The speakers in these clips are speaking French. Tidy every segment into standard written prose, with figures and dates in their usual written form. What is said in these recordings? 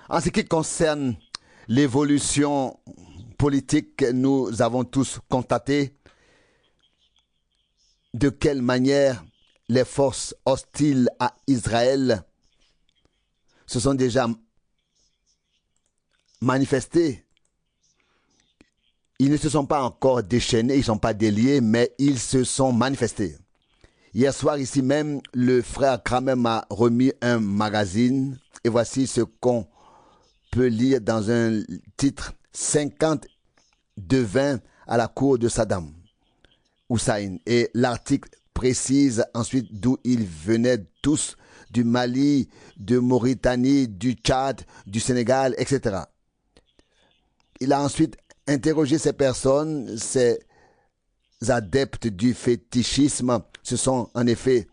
En ce qui concerne l'évolution politique, nous avons tous constaté de quelle manière les forces hostiles à Israël se sont déjà manifestées. Ils ne se sont pas encore déchaînés, ils ne sont pas déliés, mais ils se sont manifestés. Hier soir, ici même, le frère Kramer m'a remis un magazine et voici ce qu'on peut lire dans un titre 50 devins à la cour de Saddam Hussein. Et l'article précise ensuite d'où ils venaient tous, du Mali, de Mauritanie, du Tchad, du Sénégal, etc. Il a ensuite interrogé ces personnes, ces adeptes du fétichisme. Ce sont en effet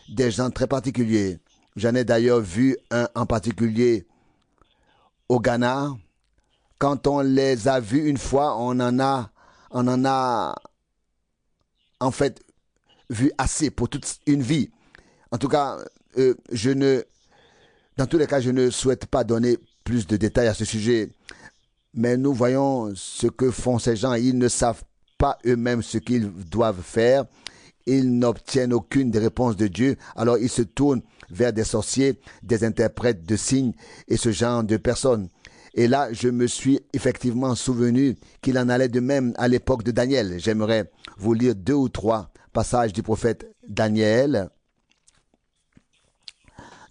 des gens très particuliers. J'en ai d'ailleurs vu un en particulier au Ghana. Quand on les a vus une fois, on en a en fait vu assez pour toute une vie. En tout cas, dans tous les cas, je ne souhaite pas donner plus de détails à ce sujet. Mais nous voyons ce que font ces gens. Ils ne savent pas eux-mêmes ce qu'ils doivent faire. Ils n'obtiennent aucune des réponses de Dieu. Alors ils se tournent vers des sorciers, des interprètes de signes et ce genre de personnes. Et là, je me suis effectivement souvenu qu'il en allait de même à l'époque de Daniel. J'aimerais vous lire 2 ou 3 passages du prophète Daniel.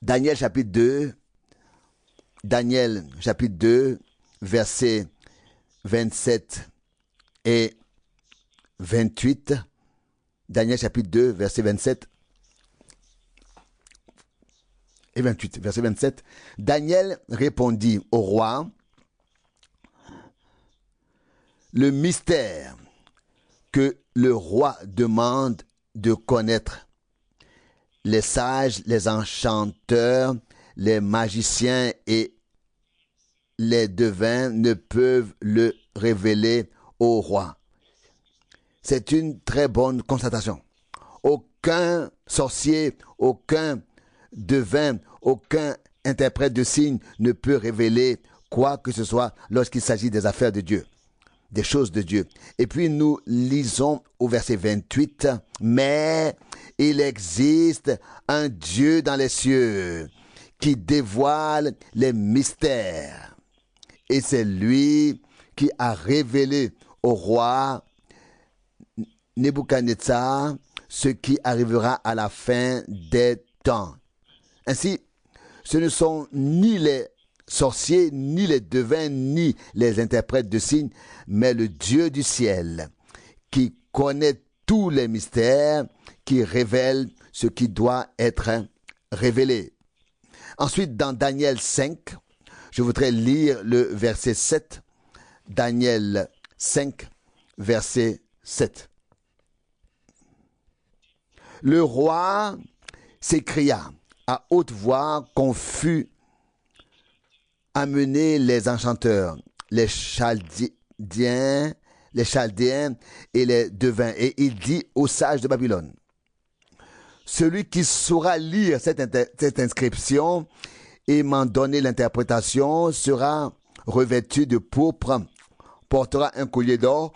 Daniel chapitre 2. Daniel chapitre 2, versets 27 et 28. Daniel chapitre 2, versets 27 et 28. Verset 27. Daniel répondit au roi: le mystère que le roi demande de connaître, les sages, les enchanteurs, les magiciens et les devins ne peuvent le révéler au roi. C'est une très bonne constatation. Aucun sorcier, aucun devin, aucun interprète de signes ne peut révéler quoi que ce soit lorsqu'il s'agit des affaires de Dieu, des choses de Dieu. Et puis nous lisons au verset 28, « Mais il existe un Dieu dans les cieux qui dévoile les mystères. Et c'est lui qui a révélé au roi Nebuchadnezzar ce qui arrivera à la fin des temps. » Ainsi, ce ne sont ni les sorciers, ni les devins, ni les interprètes de signes, mais le Dieu du ciel qui connaît tous les mystères, qui révèle ce qui doit être révélé. Ensuite, dans Daniel 5, je voudrais lire le verset 7. Daniel 5, verset 7. Le roi s'écria à haute voix qu'on fût amener les enchanteurs, les Chaldéens et les devins. Et il dit aux sages de Babylone: celui qui saura lire cette inscription et m'en donner l'interprétation sera revêtu de pourpre, portera un collier d'or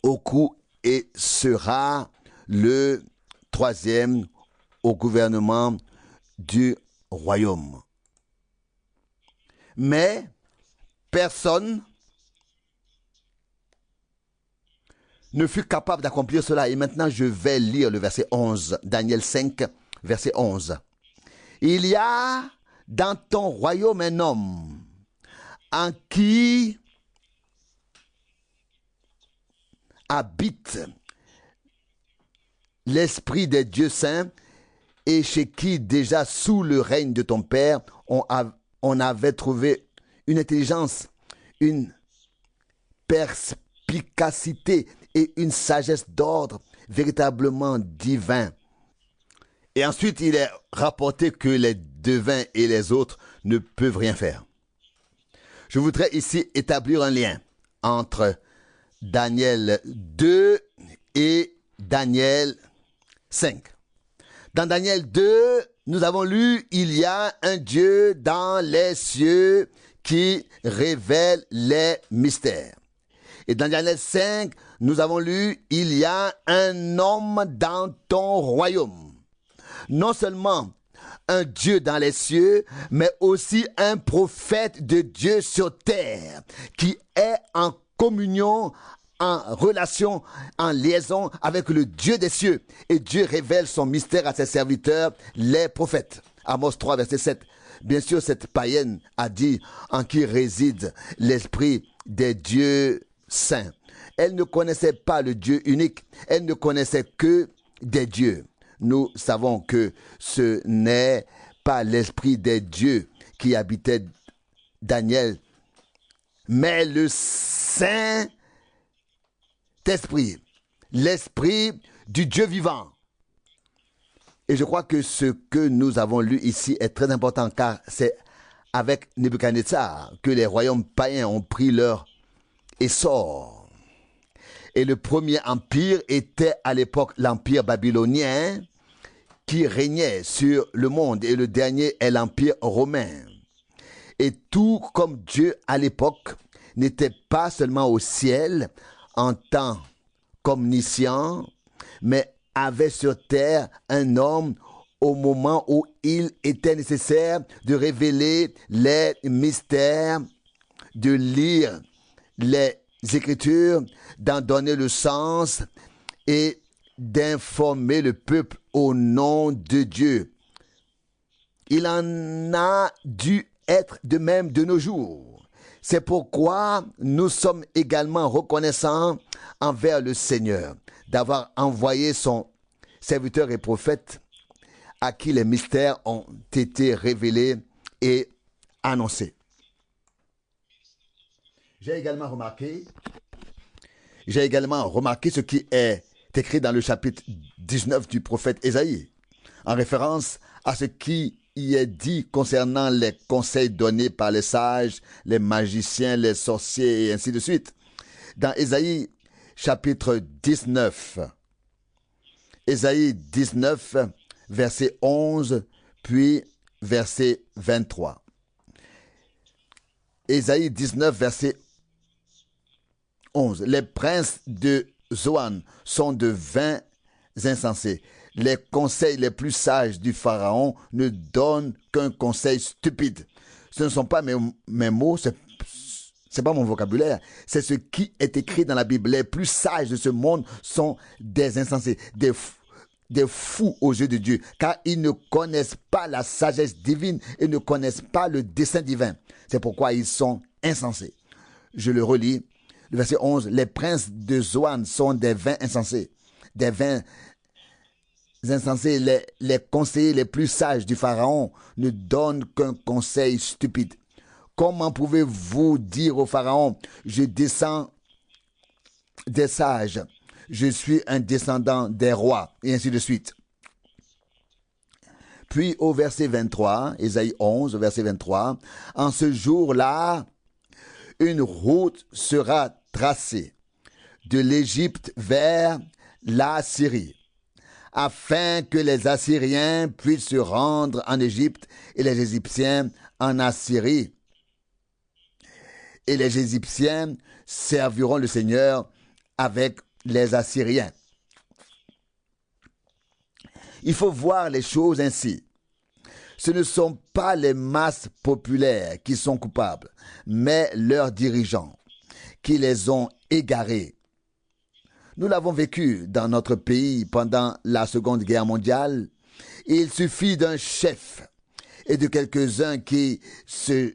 au cou et sera le 3e au gouvernement du royaume. Mais personne ne fut capable d'accomplir cela. Et maintenant, je vais lire le verset 11. Daniel 5, verset 11. Il y a dans ton royaume un homme en qui habite l'esprit des dieux saints et chez qui déjà sous le règne de ton père, on avait trouvé une intelligence, une perspicacité et une sagesse d'ordre véritablement divin. Et ensuite, il est rapporté que les devins et les autres ne peuvent rien faire. Je voudrais ici établir un lien entre Daniel 2 et Daniel 5. Dans Daniel 2, Nous avons lu, il y a un Dieu dans les cieux qui révèle les mystères. Et dans Daniel 5, nous avons lu, il y a un homme dans ton royaume. Non seulement un Dieu dans les cieux, mais aussi un prophète de Dieu sur terre, qui est en communion, en relation, en liaison avec le Dieu des cieux. Et Dieu révèle son mystère à ses serviteurs, les prophètes. Amos 3, verset 7. Bien sûr, cette païenne a dit en qui réside l'esprit des dieux saints. Elle ne connaissait pas le Dieu unique. Elle ne connaissait que des dieux. Nous savons que ce n'est pas l'esprit des dieux qui habitait Daniel, mais le Saint-Esprit, l'esprit du Dieu vivant. Et je crois que ce que nous avons lu ici est très important, car c'est avec Nebuchadnezzar que les royaumes païens ont pris leur essor. Et le premier empire était à l'époque l'empire babylonien qui régnait sur le monde, et le dernier est l'empire romain. Et tout comme Dieu à l'époque n'était pas seulement au ciel en tant qu'omniscient, mais avait sur terre un homme au moment où il était nécessaire de révéler les mystères, de lire les Écritures, d'en donner le sens et d'informer le peuple au nom de Dieu. Il en a dû être de même de nos jours. C'est pourquoi nous sommes également reconnaissants envers le Seigneur d'avoir envoyé son serviteur et prophète à qui les mystères ont été révélés et annoncés. J'ai également remarqué ce qui est écrit dans le chapitre 19 du prophète Ésaïe, en référence à ce qui y est dit concernant les conseils donnés par les sages, les magiciens, les sorciers et ainsi de suite. Dans Ésaïe chapitre 19, Ésaïe 19, verset 11, puis verset 23. Ésaïe 19, verset 11. Les princes de Zoan sont de vains insensés. Les conseils les plus sages du Pharaon ne donnent qu'un conseil stupide. Ce ne sont pas mes mots, c'est pas mon vocabulaire. C'est ce qui est écrit dans la Bible. Les plus sages de ce monde sont des insensés, des fous aux yeux de Dieu, car ils ne connaissent pas la sagesse divine et ne connaissent pas le dessein divin. C'est pourquoi ils sont insensés. Je le relis. Le verset 11, les princes de Zoan sont des vains insensés. Des vains insensés, les conseillers les plus sages du Pharaon ne donnent qu'un conseil stupide. Comment pouvez-vous dire au Pharaon, je descends des sages, je suis un descendant des rois, et ainsi de suite. Puis au verset 23, Ésaïe 11, verset 23, en ce jour-là, une route sera tracée de l'Égypte vers la Syrie, afin que les Assyriens puissent se rendre en Égypte et les Égyptiens en Assyrie. Et les Égyptiens serviront le Seigneur avec les Assyriens. Il faut voir les choses ainsi. Ce ne sont pas les masses populaires qui sont coupables, mais leurs dirigeants qui les ont égarés. Nous l'avons vécu dans notre pays pendant la Seconde Guerre mondiale. Il suffit d'un chef et de quelques-uns qui se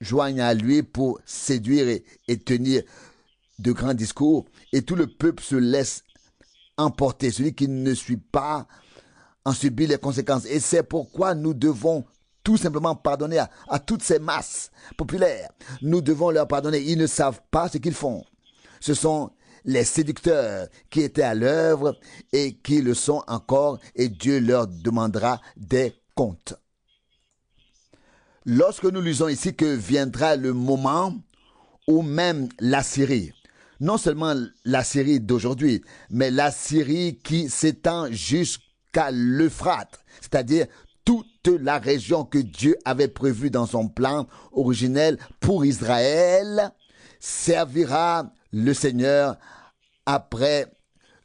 joignent à lui pour séduire et tenir de grands discours, et tout le peuple se laisse emporter. Celui qui ne suit pas en subit les conséquences. Et c'est pourquoi nous devons tout simplement pardonner à toutes ces masses populaires. Nous devons leur pardonner. Ils ne savent pas ce qu'ils font. Ce sont les séducteurs qui étaient à l'œuvre et qui le sont encore, et Dieu leur demandera des comptes. Lorsque nous lisons ici que viendra le moment où même l'Assyrie, non seulement l'Assyrie d'aujourd'hui, mais l'Assyrie qui s'étend jusqu'à l'Euphrate, c'est-à-dire toute la région que Dieu avait prévue dans son plan originel pour Israël servira le Seigneur après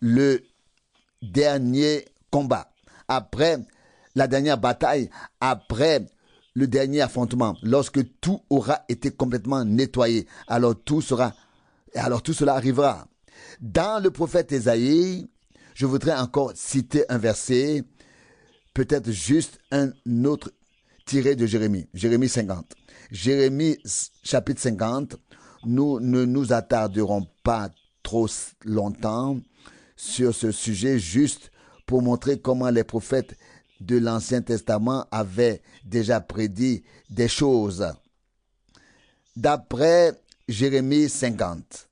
le dernier combat, après la dernière bataille, après le dernier affrontement, lorsque tout aura été complètement nettoyé, alors tout cela arrivera. Dans le prophète Ésaïe, je voudrais encore citer un verset, peut-être juste un autre tiré de Jérémie, Jérémie 50. Jérémie chapitre 50, nous ne nous attarderons pas trop longtemps sur ce sujet, juste pour montrer comment les prophètes de l'Ancien Testament avaient déjà prédit des choses. D'après Jérémie 50,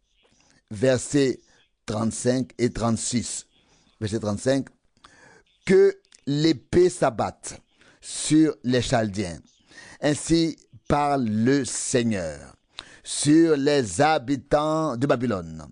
versets 35 et 36, verset 35, que l'épée s'abatte sur les Chaldéens. Ainsi parle le Seigneur, sur les habitants de Babylone,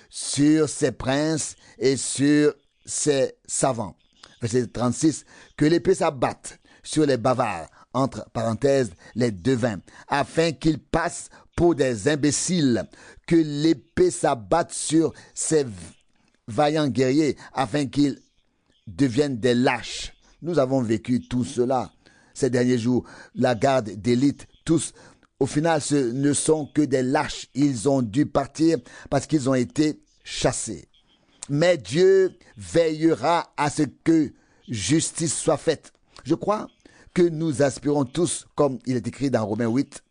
sur ses princes et sur ses savants. Verset 36, que l'épée s'abatte sur les bavards, entre parenthèses, les devins, afin qu'ils passent pour des imbéciles, que l'épée s'abatte sur ces vaillants guerriers, afin qu'ils deviennent des lâches. Nous avons vécu tout cela ces derniers jours. La garde d'élite, tous, au final, ce ne sont que des lâches. Ils ont dû partir parce qu'ils ont été chassés. Mais Dieu veillera à ce que justice soit faite. Je crois que nous aspirons tous, comme il est écrit dans Romains 8,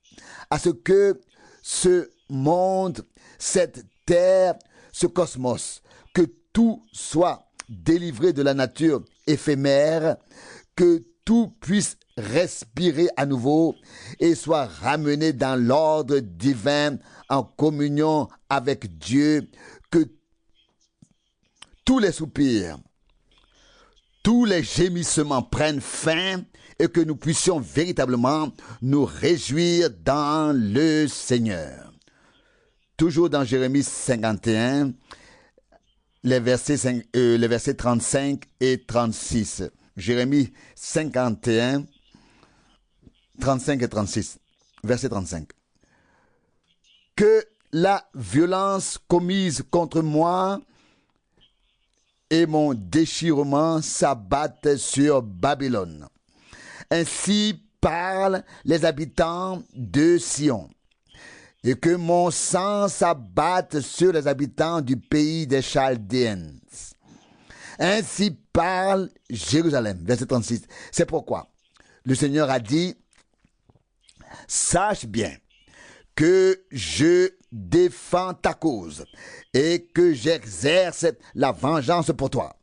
à ce que ce monde, cette terre, ce cosmos, que tout soit délivré de la nature éphémère, que tout puisse respirer à nouveau et soit ramené dans l'ordre divin en communion avec Dieu, que tous les soupirs, tous les gémissements prennent fin et que nous puissions véritablement nous réjouir dans le Seigneur. Toujours dans Jérémie 51, les versets 35 et 36. Jérémie 51, 35 et 36. Verset 35. Que la violence commise contre moi et mon déchirement s'abattent sur Babylone. Ainsi parlent les habitants de Sion. Et que mon sang s'abatte sur les habitants du pays des Chaldéens. Ainsi parle Jérusalem. Verset 36. C'est pourquoi le Seigneur a dit, sache bien que je défends ta cause et que j'exerce la vengeance pour toi.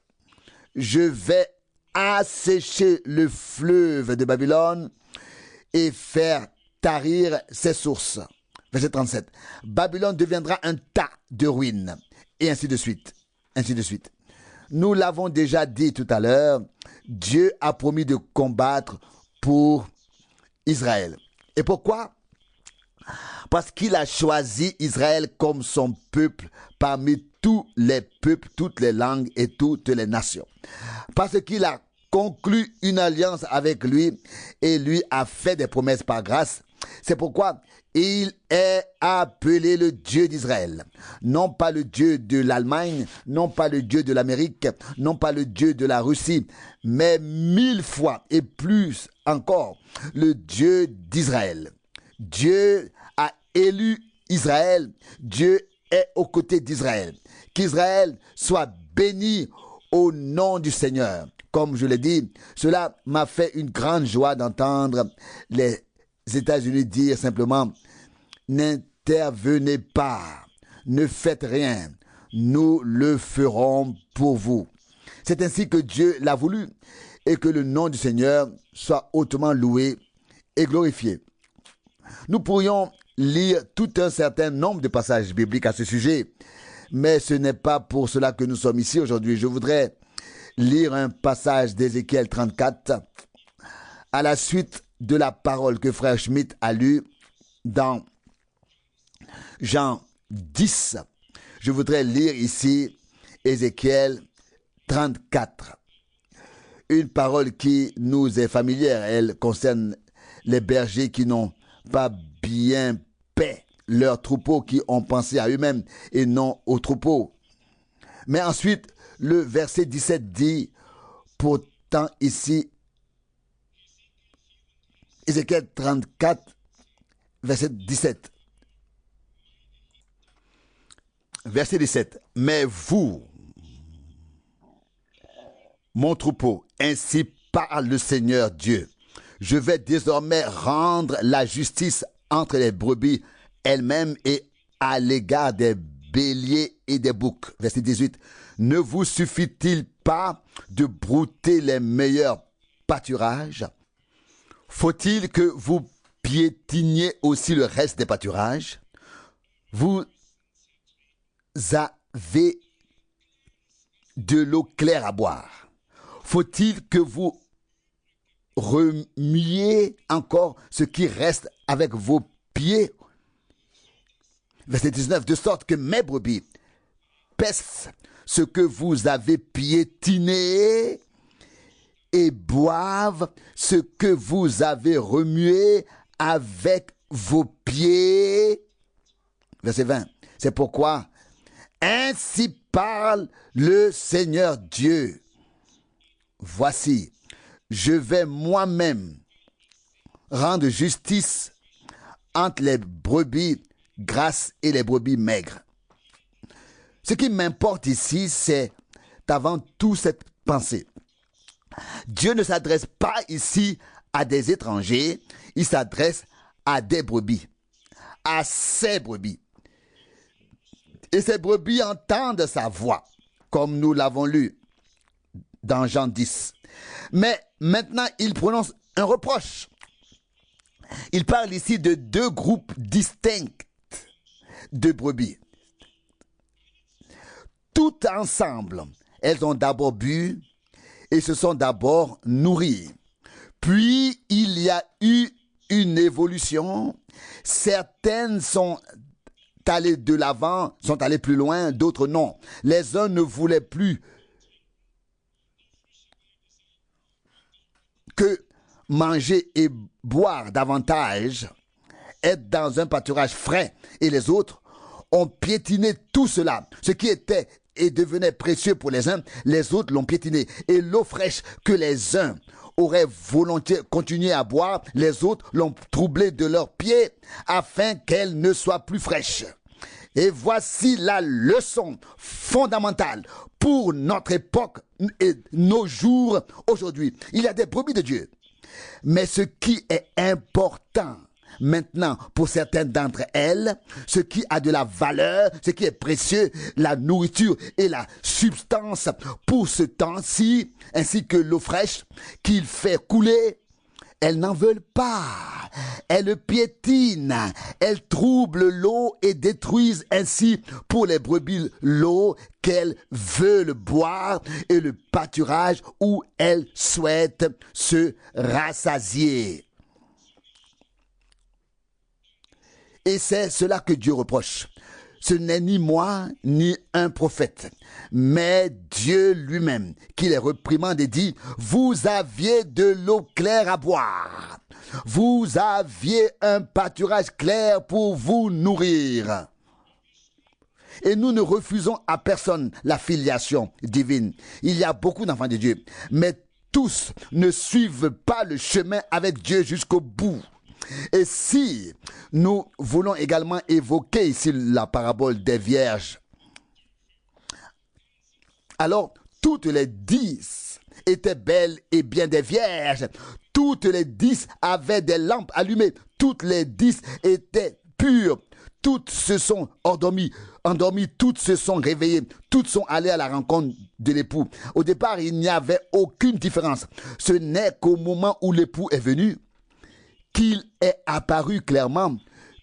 Je vais assécher le fleuve de Babylone et faire tarir ses sources. Verset 37. Babylone deviendra un tas de ruines. Et ainsi de suite. Ainsi de suite. Nous l'avons déjà dit tout à l'heure, Dieu a promis de combattre pour Israël. Et pourquoi? Parce qu'il a choisi Israël comme son peuple parmi tous les peuples, toutes les langues et toutes les nations. Parce qu'il a conclu une alliance avec lui et lui a fait des promesses par grâce. C'est pourquoi il est appelé le Dieu d'Israël. Non pas le Dieu de l'Allemagne, non pas le Dieu de l'Amérique, non pas le Dieu de la Russie, mais 1000 fois et plus encore le Dieu d'Israël. Dieu a élu Israël. Dieu est aux côtés d'Israël. Qu'Israël soit béni au nom du Seigneur. Comme je l'ai dit, cela m'a fait une grande joie d'entendre les États-Unis dire simplement « N'intervenez pas, ne faites rien, nous le ferons pour vous. » C'est ainsi que Dieu l'a voulu et que le nom du Seigneur soit hautement loué et glorifié. Nous pourrions lire tout un certain nombre de passages bibliques à ce sujet, mais ce n'est pas pour cela que nous sommes ici aujourd'hui. Je voudrais lire un passage d'Ézéchiel 34 à la suite de la parole que frère Schmitt a lue dans Jean 10. Je voudrais lire ici Ézéchiel 34. une parole qui nous est familière. Elle concerne les bergers qui n'ont pas bien paix leurs troupeaux, qui ont pensé à eux-mêmes et non aux troupeaux. Mais ensuite, le verset 17 dit, pourtant ici, Ézéchiel 34, verset 17. Verset 17. Mais vous, mon troupeau, ainsi parle le Seigneur Dieu, je vais désormais rendre la justice entre les brebis elles-mêmes et à l'égard des béliers et des boucs. Verset 18. Ne vous suffit-il pas de brouter les meilleurs pâturages? Faut-il que vous piétiniez aussi le reste des pâturages? Vous avez de l'eau claire à boire. Faut-il que vous remuiez encore ce qui reste avec vos pieds? Verset 19. De sorte que mes brebis paissent ce que vous avez piétiné et boivent ce que vous avez remué avec vos pieds. Verset 20. C'est pourquoi ainsi parle le Seigneur Dieu. Voici, je vais moi-même rendre justice entre les brebis grasses et les brebis maigres. Ce qui m'importe ici, c'est avant tout cette pensée. Dieu ne s'adresse pas ici à des étrangers, il s'adresse à des brebis, à ses brebis. Et ces brebis entendent sa voix, comme nous l'avons lu dans Jean 10. Mais maintenant, il prononce un reproche. Il parle ici de deux groupes distincts de brebis. Tout ensemble, elles ont d'abord bu et se sont d'abord nourries. Puis, il y a eu une évolution. Certaines sont allées de l'avant, sont allées plus loin, d'autres non. Les uns ne voulaient plus que manger et boire davantage, être dans un pâturage frais, et les autres ont piétiné tout cela. Ce qui était et devenait précieux pour les uns, les autres l'ont piétiné. Et l'eau fraîche que les uns auraient volontiers continué à boire, les autres l'ont troublée de leurs pieds, afin qu'elle ne soit plus fraîche. Et voici la leçon fondamentale pour notre époque et nos jours aujourd'hui. Il y a des brebis de Dieu. Mais ce qui est important maintenant pour certaines d'entre elles, ce qui a de la valeur, ce qui est précieux, la nourriture et la substance pour ce temps-ci, ainsi que l'eau fraîche qu'il fait couler, elles n'en veulent pas. Elles piétinent, elles troublent l'eau et détruisent ainsi pour les brebis l'eau qu'elles veulent boire et le pâturage où elles souhaitent se rassasier. Et c'est cela que Dieu reproche. Ce n'est ni moi, ni un prophète, mais Dieu lui-même qui les réprimande et dit, vous aviez de l'eau claire à boire. Vous aviez un pâturage clair pour vous nourrir. Et nous ne refusons à personne la filiation divine. Il y a beaucoup d'enfants de Dieu, mais tous ne suivent pas le chemin avec Dieu jusqu'au bout. Et si nous voulons également évoquer ici la parabole des vierges, alors toutes les 10 étaient belles et bien des vierges. Toutes les 10 avaient des lampes allumées. Toutes les 10 étaient pures. Toutes se sont endormies, toutes se sont réveillées, toutes sont allées à la rencontre de l'époux. Au départ, il n'y avait aucune différence. Ce n'est qu'au moment où l'époux est venu qu'il est apparu clairement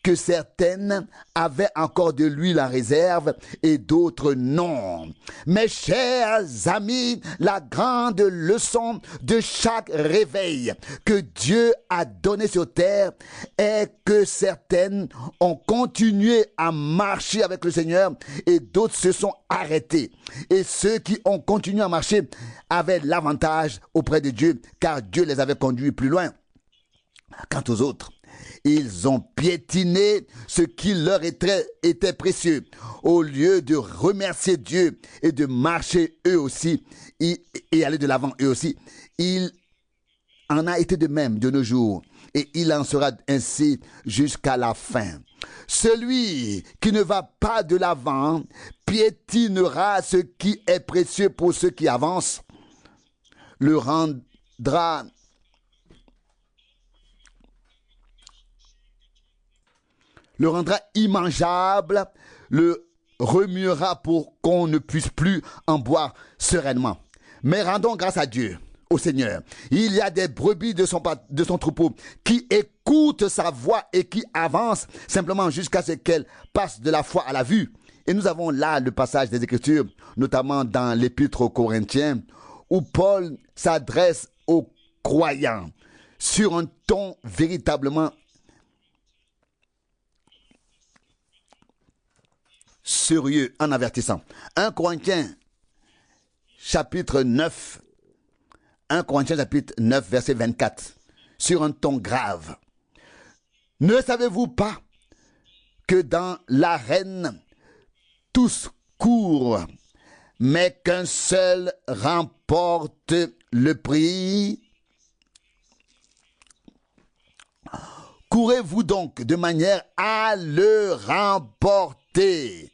que certaines avaient encore de l'huile en réserve et d'autres non. Mes chers amis, la grande leçon de chaque réveil que Dieu a donné sur terre est que certaines ont continué à marcher avec le Seigneur et d'autres se sont arrêtés. Et ceux qui ont continué à marcher avaient l'avantage auprès de Dieu car Dieu les avait conduits plus loin. Quant aux autres, ils ont piétiné ce qui leur était précieux. Au lieu de remercier Dieu et de marcher eux aussi et aller de l'avant eux aussi, il en a été de même de nos jours et il en sera ainsi jusqu'à la fin. Celui qui ne va pas de l'avant piétinera ce qui est précieux pour ceux qui avancent, le rendra immangeable, le remuera pour qu'on ne puisse plus en boire sereinement. Mais rendons grâce à Dieu, au Seigneur. Il y a des brebis de son troupeau qui écoutent sa voix et qui avancent simplement jusqu'à ce qu'elles passent de la foi à la vue. Et nous avons là le passage des Écritures, notamment dans l'Épître aux Corinthiens, où Paul s'adresse aux croyants sur un ton véritablement sérieux en avertissant. 1 Corinthiens chapitre 9, verset 24, sur un ton grave. Ne savez-vous pas que dans l'arène, tous courent, mais qu'un seul remporte le prix? Courez-vous donc de manière à le remporter.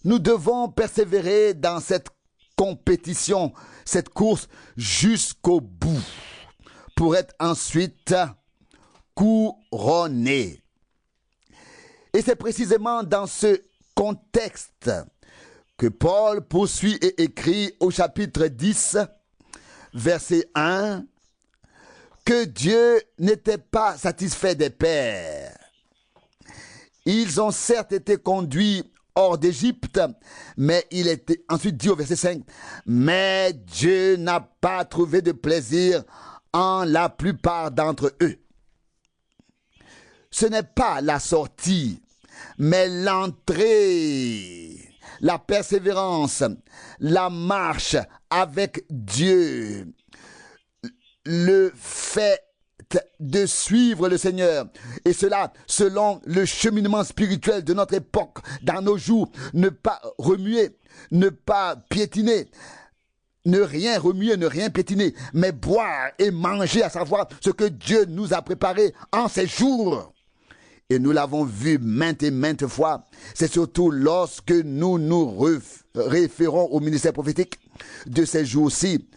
Nous devons persévérer dans cette compétition, cette course jusqu'au bout, pour être ensuite couronné. Et c'est précisément dans ce contexte que Paul poursuit et écrit au chapitre 10, verset 1, que Dieu n'était pas satisfait des pères. Ils ont certes été conduits hors d'Égypte, mais il était ensuite dit au verset 5, mais Dieu n'a pas trouvé de plaisir en la plupart d'entre eux. Ce n'est pas la sortie, mais l'entrée, la persévérance, la marche avec Dieu, le fait de suivre le Seigneur, et cela selon le cheminement spirituel de notre époque, dans nos jours, ne pas remuer, ne pas piétiner, ne rien remuer, ne rien piétiner, mais boire et manger, à savoir ce que Dieu nous a préparé en ces jours. Et nous l'avons vu maintes et maintes fois, c'est surtout lorsque nous nous référons au ministère prophétique de ces jours-ci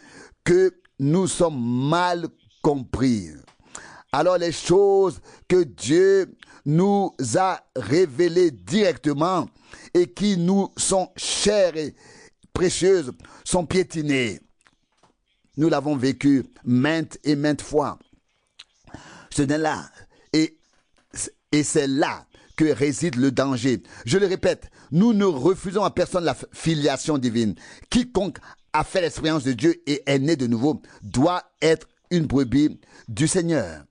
que nous sommes mal compris. Alors les choses que Dieu nous a révélées directement et qui nous sont chères et précieuses sont piétinées. Nous l'avons vécu maintes et maintes fois. Ce n'est là, et c'est là que réside le danger. Je le répète, nous ne refusons à personne la filiation divine. Quiconque a fait l'expérience de Dieu et est né de nouveau doit être une brebis du Seigneur.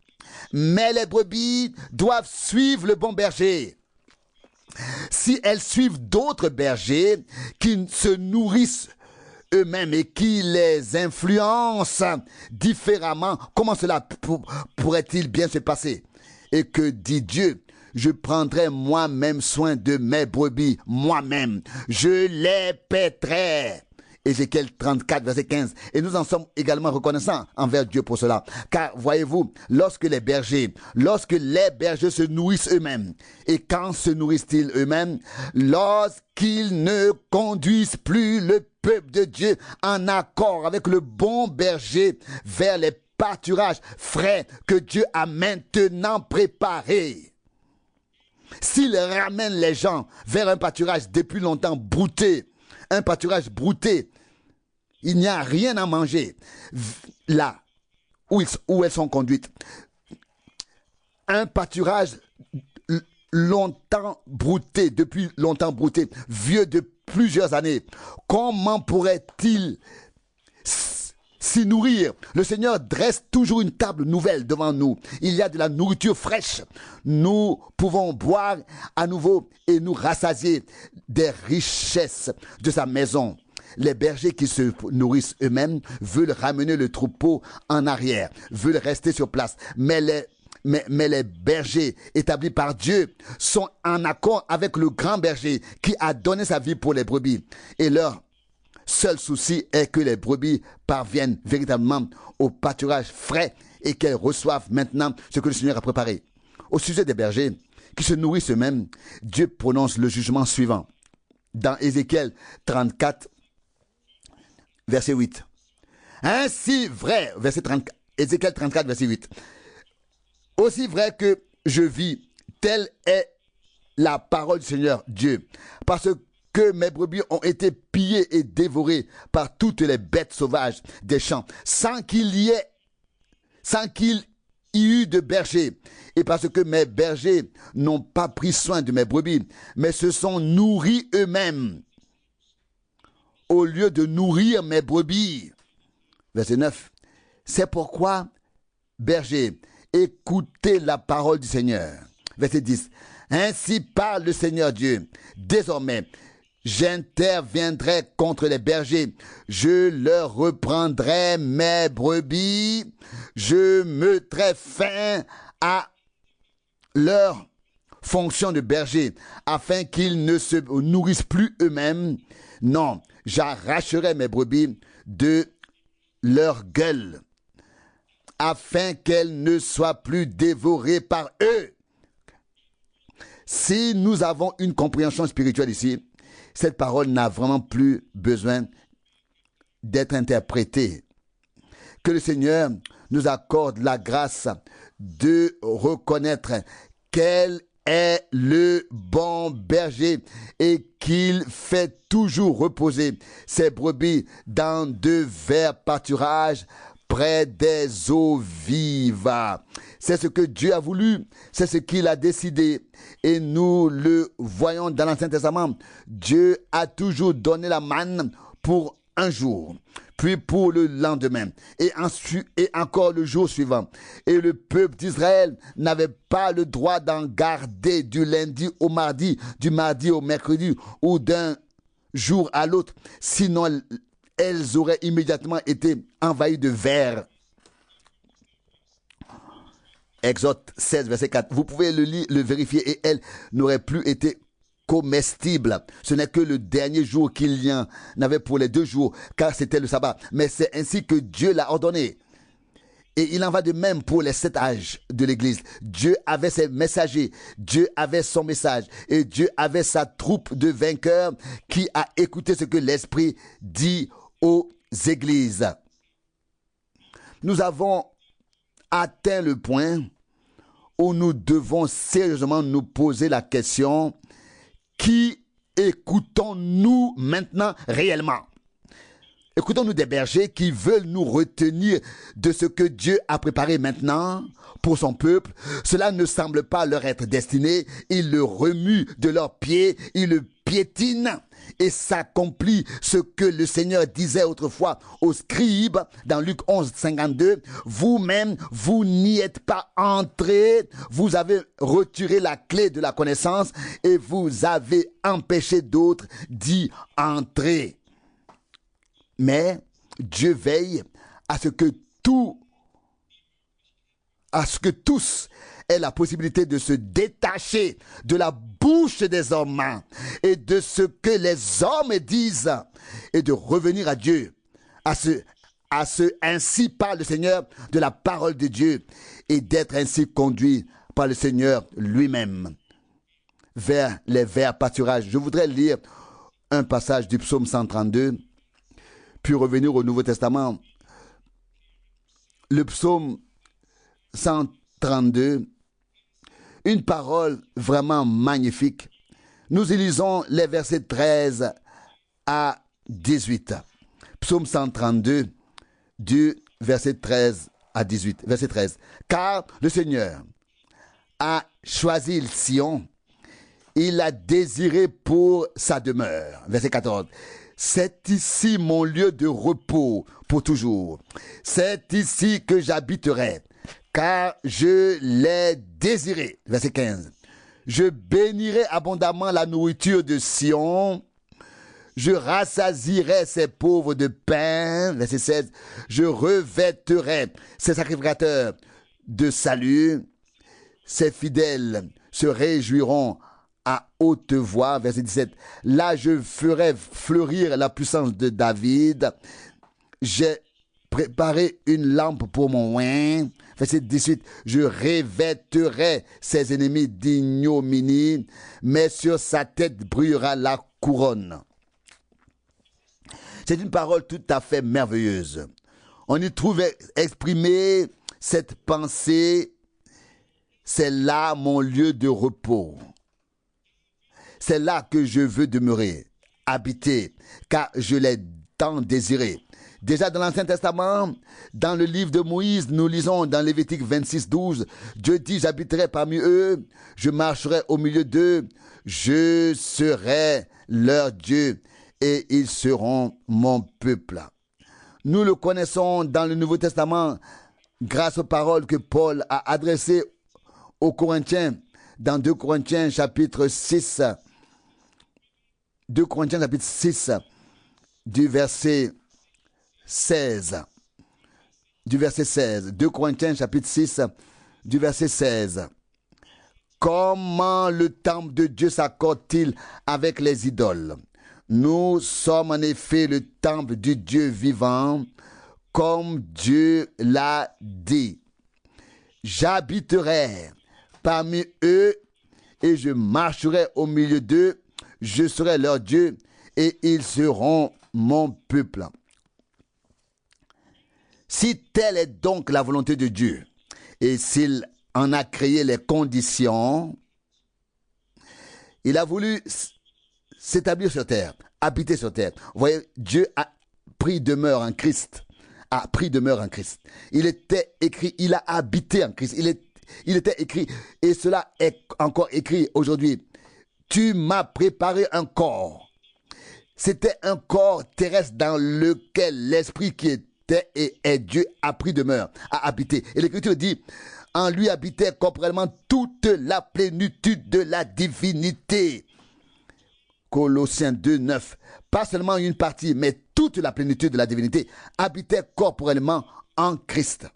Mais les brebis doivent suivre le bon berger. Si elles suivent d'autres bergers qui se nourrissent eux-mêmes et qui les influencent différemment, comment cela pourrait-il bien se passer? Et que dit Dieu? Je prendrai moi-même soin de mes brebis, moi-même. Je les paîtrai. Ézéchiel 34, verset 15. Et nous en sommes également reconnaissants envers Dieu pour cela. Car voyez-vous, lorsque les bergers se nourrissent eux-mêmes, et quand se nourrissent-ils eux-mêmes? Lorsqu'ils ne conduisent plus le peuple de Dieu en accord avec le bon berger vers les pâturages frais que Dieu a maintenant préparés. S'ils ramènent les gens vers un pâturage depuis longtemps brouté, un pâturage brouté, il n'y a rien à manger là où elles sont conduites. un pâturage longtemps brouté, depuis longtemps brouté, vieux de plusieurs années. Comment pourrait-il s'y nourrir? Le Seigneur dresse toujours une table nouvelle devant nous. Il y a de la nourriture fraîche. Nous pouvons boire à nouveau et nous rassasier des richesses de sa maison. Les bergers qui se nourrissent eux-mêmes veulent ramener le troupeau en arrière, veulent rester sur place. Mais les bergers établis par Dieu sont en accord avec le grand berger qui a donné sa vie pour les brebis. Et leur seul souci est que les brebis parviennent véritablement au pâturage frais et qu'elles reçoivent maintenant ce que le Seigneur a préparé. Au sujet des bergers qui se nourrissent eux-mêmes, Dieu prononce le jugement suivant. Dans Ézéchiel 34, verset 8. Ainsi vrai, Ézéchiel 34, verset 8. Aussi vrai que je vis, telle est la parole du Seigneur Dieu. Parce que mes brebis ont été pillées et dévorées par toutes les bêtes sauvages des champs, sans qu'il y eût de berger. Et parce que mes bergers n'ont pas pris soin de mes brebis, mais se sont nourris eux-mêmes, au lieu de nourrir mes brebis. Verset 9. C'est pourquoi, berger, écoutez la parole du Seigneur. Verset 10. Ainsi parle le Seigneur Dieu. Désormais, j'interviendrai contre les bergers. Je leur reprendrai mes brebis. Je mettrai fin à leur fonction de berger, afin qu'ils ne se nourrissent plus eux-mêmes. Non, j'arracherai mes brebis de leur gueule, afin qu'elles ne soient plus dévorées par eux. Si nous avons une compréhension spirituelle ici, cette parole n'a vraiment plus besoin d'être interprétée. Que le Seigneur nous accorde la grâce de reconnaître quel est le bon berger et qu'il fait toujours reposer ses brebis dans de verts pâturages près des eaux vives. C'est ce que Dieu a voulu, c'est ce qu'il a décidé. Et nous le voyons dans l'Ancien Testament. Dieu a toujours donné la manne pour un jour, puis pour le lendemain, et ensuite et encore le jour suivant. Et le peuple d'Israël n'avait pas le droit d'en garder du lundi au mardi, du mardi au mercredi, ou d'un jour à l'autre, sinon elles auraient immédiatement été envahies de vers. Exode 16, verset 4. Vous pouvez le vérifier, et elles n'auraient plus été comestibles. Ce n'est que le dernier jour qu'il y en avait pour les 2 jours, car c'était le sabbat. Mais c'est ainsi que Dieu l'a ordonné. Et il en va de même pour les 7 âges de l'Église. Dieu avait ses messagers, Dieu avait son message, et Dieu avait sa troupe de vainqueurs qui a écouté ce que l'Esprit dit aux églises. Nous avons atteint le point où nous devons sérieusement nous poser la question: qui écoutons-nous maintenant réellement? Écoutons-nous des bergers qui veulent nous retenir de ce que Dieu a préparé maintenant pour son peuple? Cela ne semble pas leur être destiné. Ils le remuent de leurs pieds, ils le piétinent, et s'accomplit ce que le Seigneur disait autrefois aux scribes dans Luc 11, 52. Vous-même, vous n'y êtes pas entrés, vous avez retiré la clé de la connaissance et vous avez empêché d'autres d'y entrer. Mais Dieu veille à ce que tous aient la possibilité de se détacher de la bouche des hommes et de ce que les hommes disent, et de revenir à Dieu, ainsi parle le Seigneur, de la parole de Dieu, et d'être ainsi conduit par le Seigneur lui-même vers les verts pâturages. Je voudrais lire un passage du psaume 132, puis revenir au Nouveau Testament. Le psaume 132, une parole vraiment magnifique. Nous y lisons les versets 13 à 18. Psaume 132, du verset 13 à 18. Verset 13. Car le Seigneur a choisi Sion, il l'a désiré pour sa demeure. Verset 14. C'est ici mon lieu de repos pour toujours. C'est ici que j'habiterai, car je l'ai désiré. Verset 15. Je bénirai abondamment la nourriture de Sion. Je rassasierai ses pauvres de pain. Verset 16. Je revêterai ses sacrificateurs de salut. Ses fidèles se réjouiront à haute voix. Verset 17. Là, je ferai fleurir la puissance de David. J'ai préparé une lampe pour mon oint. Verset 18. Je revêterai ses ennemis d'ignominie, mais sur sa tête brillera la couronne. C'est une parole tout à fait merveilleuse. On y trouve exprimée cette pensée. C'est là mon lieu de repos. C'est là que je veux demeurer, habiter, car je l'ai tant désiré. Déjà dans l'Ancien Testament, dans le livre de Moïse, nous lisons dans Lévitique 26, 12, Dieu dit, j'habiterai parmi eux, je marcherai au milieu d'eux, je serai leur Dieu et ils seront mon peuple. Nous le connaissons dans le Nouveau Testament grâce aux paroles que Paul a adressées aux Corinthiens dans 2 Corinthiens chapitre 6. 2 Corinthiens chapitre 6 du verset 16. Du verset 16. 2 Corinthiens chapitre 6 du verset 16. Comment le temple de Dieu s'accorde-t-il avec les idoles? Nous sommes en effet le temple du Dieu vivant, comme Dieu l'a dit. J'habiterai parmi eux et je marcherai au milieu d'eux. Je serai leur Dieu et ils seront mon peuple. Si telle est donc la volonté de Dieu et s'il en a créé les conditions, il a voulu s'établir sur terre, habiter sur terre. Vous voyez, Dieu a pris demeure en Christ. A pris demeure en Christ. Il était écrit, il a habité en Christ. Il était écrit, et cela est encore écrit aujourd'hui. Tu m'as préparé un corps. C'était un corps terrestre dans lequel l'esprit qui était et est Dieu a pris demeure, a habité. Et l'Écriture dit, en lui habitait corporellement toute la plénitude de la divinité. Colossiens 2, 9. Pas seulement une partie, mais toute la plénitude de la divinité habitait corporellement en Christ.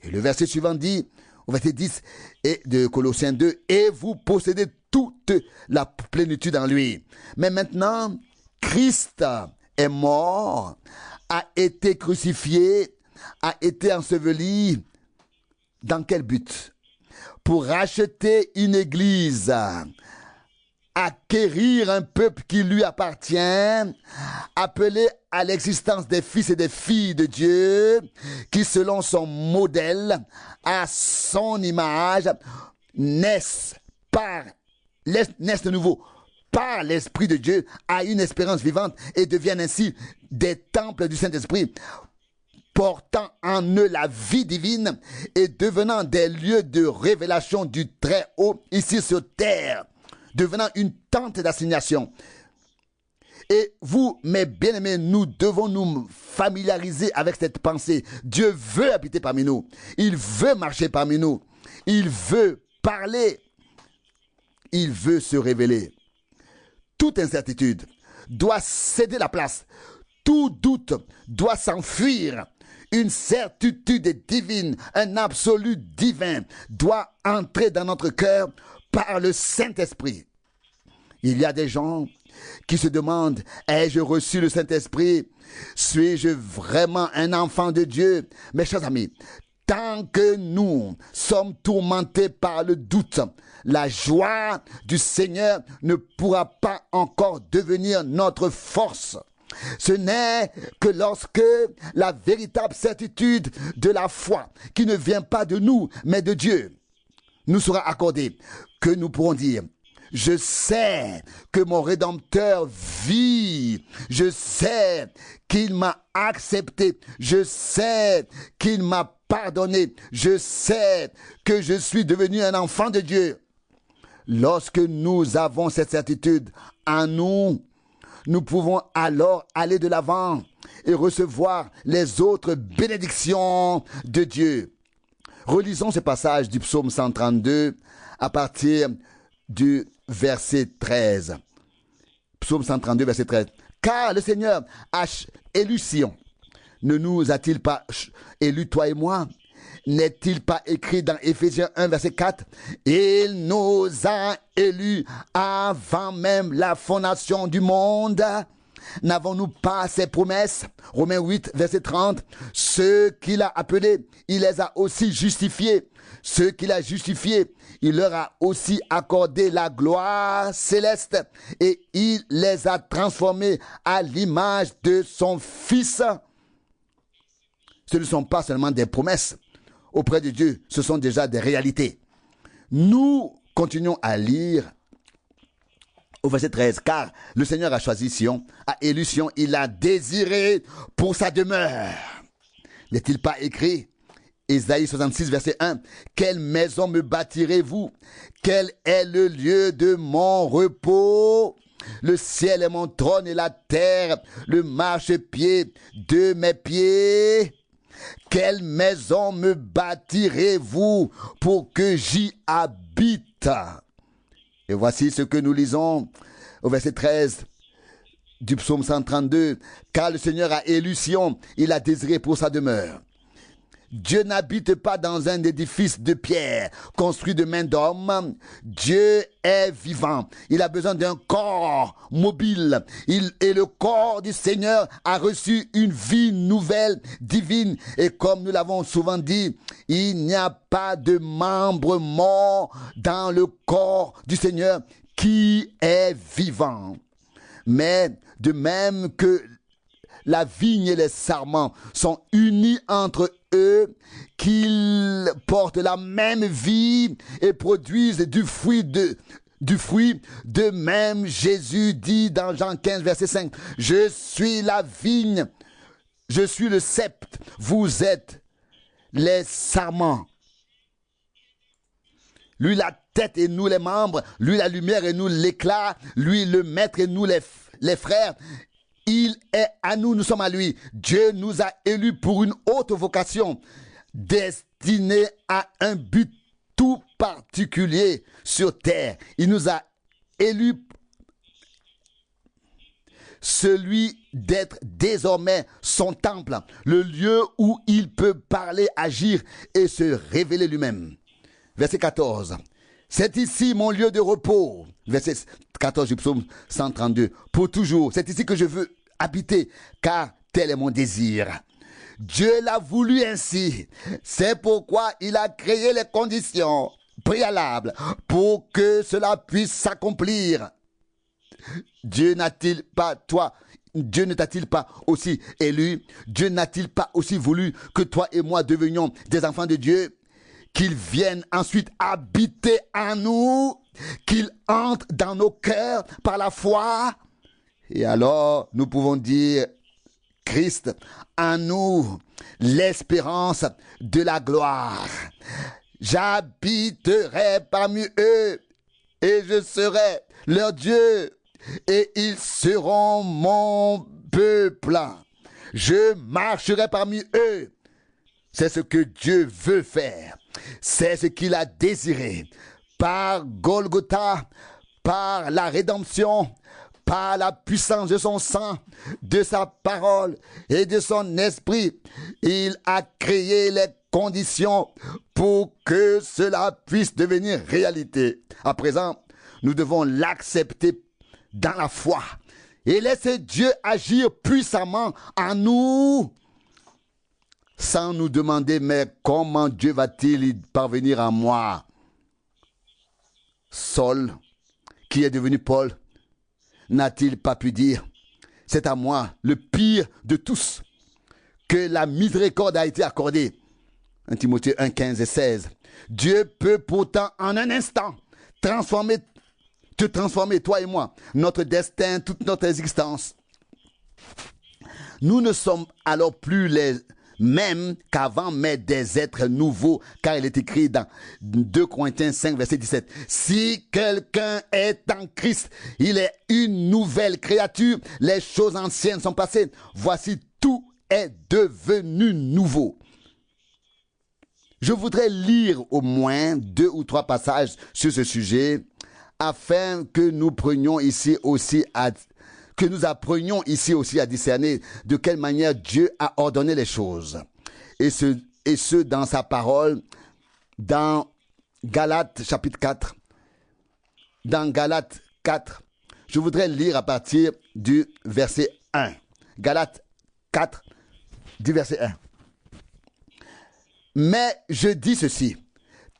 Et le verset suivant dit, au verset 10 et de Colossiens 2, et vous possédez toute la plénitude en lui. Mais maintenant, Christ est mort, a été crucifié, a été enseveli. Dans quel but? Pour racheter une église, acquérir un peuple qui lui appartient, appeler à l'existence des fils et des filles de Dieu, qui selon son modèle, à son image, naissent de nouveau par l'Esprit de Dieu à une espérance vivante et deviennent ainsi des temples du Saint-Esprit, portant en eux la vie divine et devenant des lieux de révélation du Très-Haut ici sur terre, devenant une tente d'assignation. Et vous, mes bien-aimés, nous devons nous familiariser avec cette pensée. Dieu veut habiter parmi nous. Il veut marcher parmi nous. Il veut parler. Il veut se révéler. Toute incertitude doit céder la place. Tout doute doit s'enfuir. Une certitude divine, un absolu divin doit entrer dans notre cœur par le Saint-Esprit. Il y a des gens qui se demandent, ai-je reçu le Saint-Esprit? Suis-je vraiment un enfant de Dieu? Mes chers amis, tant que nous sommes tourmentés par le doute, la joie du Seigneur ne pourra pas encore devenir notre force. Ce n'est que lorsque la véritable certitude de la foi, qui ne vient pas de nous, mais de Dieu, nous sera accordée, que nous pourrons dire, je sais que mon Rédempteur vit. Je sais qu'il m'a accepté. Je sais qu'il m'a pardonné. Je sais que je suis devenu un enfant de Dieu. Lorsque nous avons cette certitude en nous, nous pouvons alors aller de l'avant et recevoir les autres bénédictions de Dieu. Relisons ce passage du psaume 132 à partir du verset 13. Psaume 132, verset 13. Car le Seigneur a élu Sion. Ne nous a-t-il pas élu, toi et moi? N'est-il pas écrit dans Éphésiens 1, verset 4? Il nous a élus avant même la fondation du monde. N'avons-nous pas ces promesses? Romains 8, verset 30. Ceux qu'il a appelés, il les a aussi justifiés. Ceux qu'il a justifiés, il leur a aussi accordé la gloire céleste et il les a transformés à l'image de son Fils. Ce ne sont pas seulement des promesses. Auprès de Dieu, ce sont déjà des réalités. Nous continuons à lire au verset 13. Car le Seigneur a choisi Sion, a élu Sion, il l'a désiré pour sa demeure. N'est-il pas écrit? Ésaïe 66, verset 1. Quelle maison me bâtirez-vous? Quel est le lieu de mon repos? Le ciel est mon trône et la terre, le marchepied de mes pieds. Quelle maison me bâtirez-vous pour que j'y habite? Et voici ce que nous lisons au verset 13 du psaume 132. Car le Seigneur a élu Sion, il a désiré pour sa demeure. Dieu n'habite pas dans un édifice de pierre construit de main d'homme. Dieu est vivant. Il a besoin d'un corps mobile. Et le corps du Seigneur a reçu une vie nouvelle, divine. Et comme nous l'avons souvent dit, il n'y a pas de membre mort dans le corps du Seigneur qui est vivant. Mais de même que la vigne et les sarments sont unis entre eux, qu'ils portent la même vie et produisent du fruit. De même, Jésus dit dans Jean 15, verset 5, « Je suis la vigne, je suis le cep, vous êtes les sarments. » Lui la tête et nous les membres, lui la lumière et nous l'éclat, lui le maître et nous les frères. Il est à nous, nous sommes à lui. Dieu nous a élus pour une haute vocation, destinée à un but tout particulier sur terre. Il nous a élus celui d'être désormais son temple, le lieu où il peut parler, agir et se révéler lui-même. Verset 14. C'est ici mon lieu de repos. Verset 14 du psaume 132. Pour toujours, c'est ici que je veux habiter, car tel est mon désir. Dieu l'a voulu ainsi. C'est pourquoi il a créé les conditions préalables pour que cela puisse s'accomplir. Dieu n'a-t-il pas, Dieu ne t'a-t-il pas aussi élu? Dieu n'a-t-il pas aussi voulu que toi et moi devenions des enfants de Dieu? Qu'il vienne ensuite habiter en nous, qu'il entre dans nos cœurs par la foi. Et alors, nous pouvons dire, Christ en nous, l'espérance de la gloire. J'habiterai parmi eux et je serai leur Dieu et ils seront mon peuple. Je marcherai parmi eux. C'est ce que Dieu veut faire. C'est ce qu'il a désiré. Par Golgotha, par la rédemption, par la puissance de son sang, de sa parole et de son esprit, il a créé les conditions pour que cela puisse devenir réalité. À présent, nous devons l'accepter dans la foi et laisser Dieu agir puissamment en nous, sans nous demander, mais comment Dieu va-t-il parvenir à moi? Saul, qui est devenu Paul, n'a-t-il pas pu dire, c'est à moi, le pire de tous, que la miséricorde a été accordée? 1 Timothée 1, 15 et 16. Dieu peut pourtant en un instant te transformer, toi et moi, notre destin, toute notre existence. Nous ne sommes alors plus même qu'avant, mais des êtres nouveaux, car il est écrit dans 2 Corinthiens 5, verset 17. Si quelqu'un est en Christ, il est une nouvelle créature. Les choses anciennes sont passées. Voici, tout est devenu nouveau. Je voudrais lire au moins 2 ou 3 passages sur ce sujet, afin que nous apprenions ici aussi à discerner de quelle manière Dieu a ordonné les choses. Et ce dans sa parole, dans Galates chapitre 4. Dans Galates 4, je voudrais lire à partir du verset 1. Galates 4, du verset 1. Mais je dis ceci,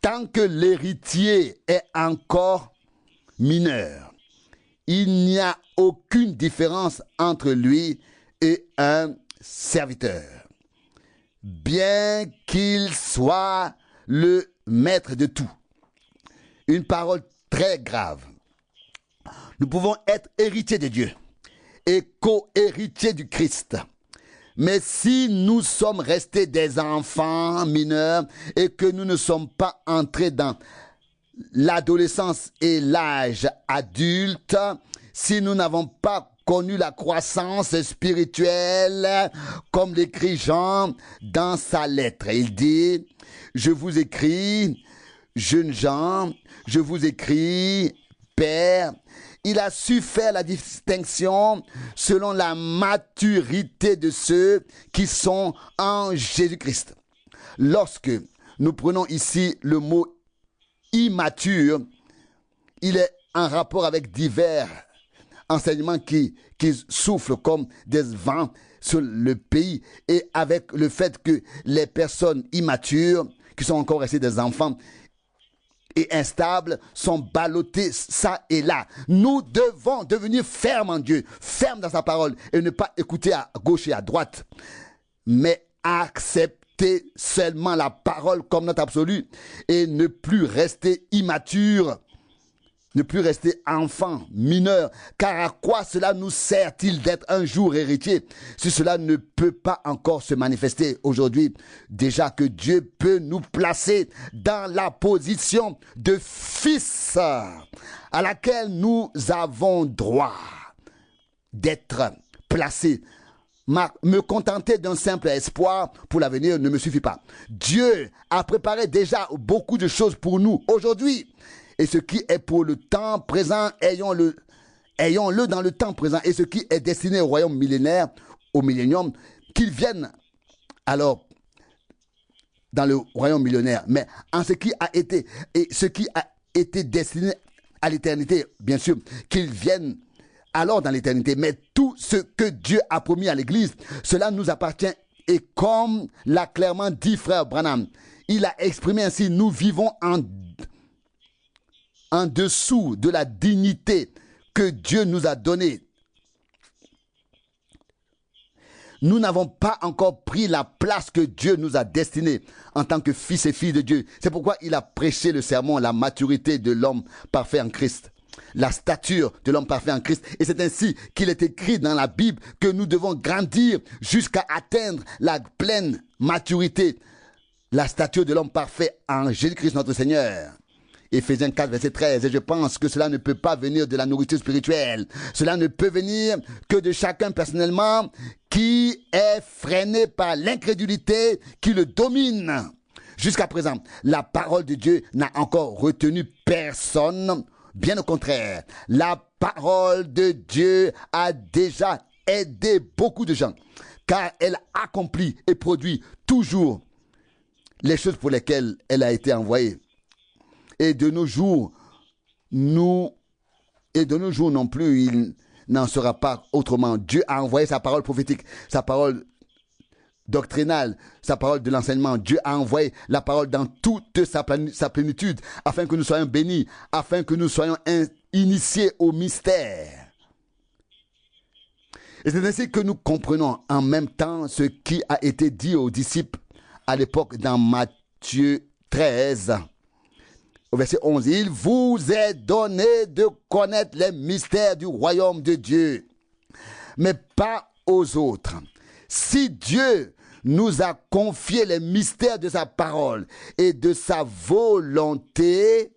tant que l'héritier est encore mineur, il n'y a aucune différence entre lui et un serviteur, bien qu'il soit le maître de tout. Une parole très grave. Nous pouvons être héritiers de Dieu et co-héritiers du Christ. Mais si nous sommes restés des enfants mineurs et que nous ne sommes pas entrés dans l'adolescence et l'âge adulte, si nous n'avons pas connu la croissance spirituelle, comme l'écrit Jean dans sa lettre, il dit, je vous écris, jeunes gens, je vous écris, Père. Il a su faire la distinction selon la maturité de ceux qui sont en Jésus-Christ. Lorsque nous prenons ici le mot immature, il est en rapport avec divers enseignements qui soufflent comme des vents sur le pays et avec le fait que les personnes immatures, qui sont encore restées des enfants, et instables, sont ballotés ça et là. Nous devons devenir fermes en Dieu, fermes dans sa parole et ne pas écouter à gauche et à droite, mais accepter seulement la parole comme notre absolu et ne plus rester immature, ne plus rester enfant, mineur. Car à quoi cela nous sert-il d'être un jour héritier si cela ne peut pas encore se manifester aujourd'hui? Déjà que Dieu peut nous placer dans la position de fils à laquelle nous avons droit d'être placés. Me contenter d'un simple espoir pour l'avenir ne me suffit pas. Dieu a préparé déjà beaucoup de choses pour nous aujourd'hui. Et ce qui est pour le temps présent, ayons-le dans le temps présent. Et ce qui est destiné au royaume millénaire, au millénium, qu'il vienne alors dans le royaume millénaire. Mais en ce qui a été destiné à l'éternité, bien sûr, qu'il vienne alors dans l'éternité. Mais tout ce que Dieu a promis à l'Église, cela nous appartient. Et comme l'a clairement dit frère Branham, il a exprimé ainsi, nous vivons en dessous de la dignité que Dieu nous a donnée. Nous n'avons pas encore pris la place que Dieu nous a destinée en tant que fils et filles de Dieu. C'est pourquoi il a prêché le sermon, la maturité de l'homme parfait en Christ. La stature de l'homme parfait en Christ. Et c'est ainsi qu'il est écrit dans la Bible que nous devons grandir jusqu'à atteindre la pleine maturité, la stature de l'homme parfait en Jésus-Christ notre Seigneur. Éphésiens 4, verset 13. Et je pense que cela ne peut pas venir de la nourriture spirituelle. Cela ne peut venir que de chacun personnellement qui est freiné par l'incrédulité qui le domine. Jusqu'à présent, la parole de Dieu n'a encore retenu personne. Bien au contraire, la parole de Dieu a déjà aidé beaucoup de gens, car elle accomplit et produit toujours les choses pour lesquelles elle a été envoyée. Et de nos jours non plus, il n'en sera pas autrement. Dieu a envoyé sa parole prophétique, sa parole doctrinale, sa parole de l'enseignement. Dieu a envoyé la parole dans toute sa plénitude, afin que nous soyons bénis, afin que nous soyons initiés au mystère. Et c'est ainsi que nous comprenons en même temps ce qui a été dit aux disciples à l'époque dans Matthieu 13. Au verset 11, il vous est donné de connaître les mystères du royaume de Dieu, mais pas aux autres. Si Dieu nous a confié les mystères de sa parole et de sa volonté,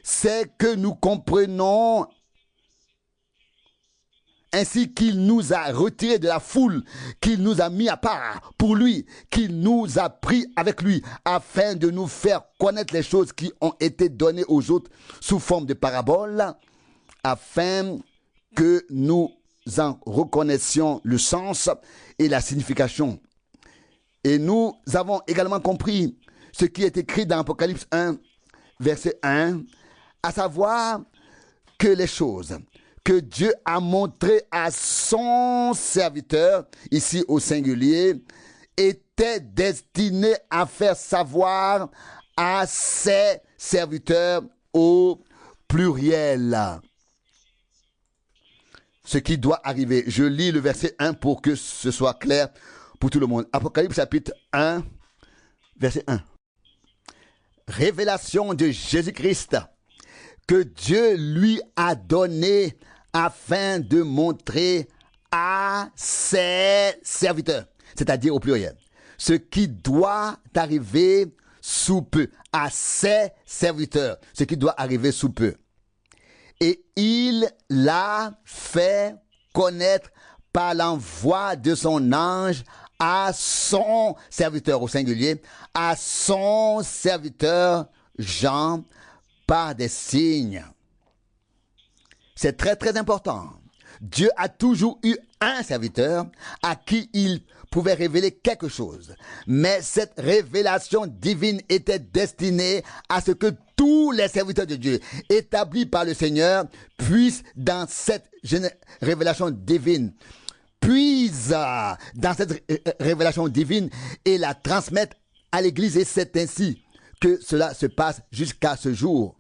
c'est que nous comprenons ainsi qu'il nous a retirés de la foule, qu'il nous a mis à part pour lui, qu'il nous a pris avec lui, afin de nous faire connaître les choses qui ont été données aux autres sous forme de paraboles, afin que nous en reconnaissions le sens et la signification. Et nous avons également compris ce qui est écrit dans Apocalypse 1, verset 1, à savoir que les choses que Dieu a montrées à son serviteur, ici au singulier, étaient destinées à faire savoir à ses serviteurs au pluriel ce qui doit arriver. Je lis le verset 1 pour que ce soit clair pour tout le monde. Apocalypse chapitre 1, verset 1. Révélation de Jésus-Christ que Dieu lui a donné afin de montrer à ses serviteurs, c'est-à-dire au pluriel, ce qui doit arriver sous peu, à ses serviteurs, ce qui doit arriver sous peu. Et il l'a fait connaître par l'envoi de son ange à son serviteur au singulier, à son serviteur Jean, par des signes. C'est très très important. Dieu a toujours eu un serviteur à qui il pouvait révéler quelque chose. Mais cette révélation divine était destinée à ce que tous les serviteurs de Dieu, établis par le Seigneur, puissent dans cette révélation divine, puissent dans cette révélation divine et la transmettre à l'Église. Et c'est ainsi que cela se passe jusqu'à ce jour.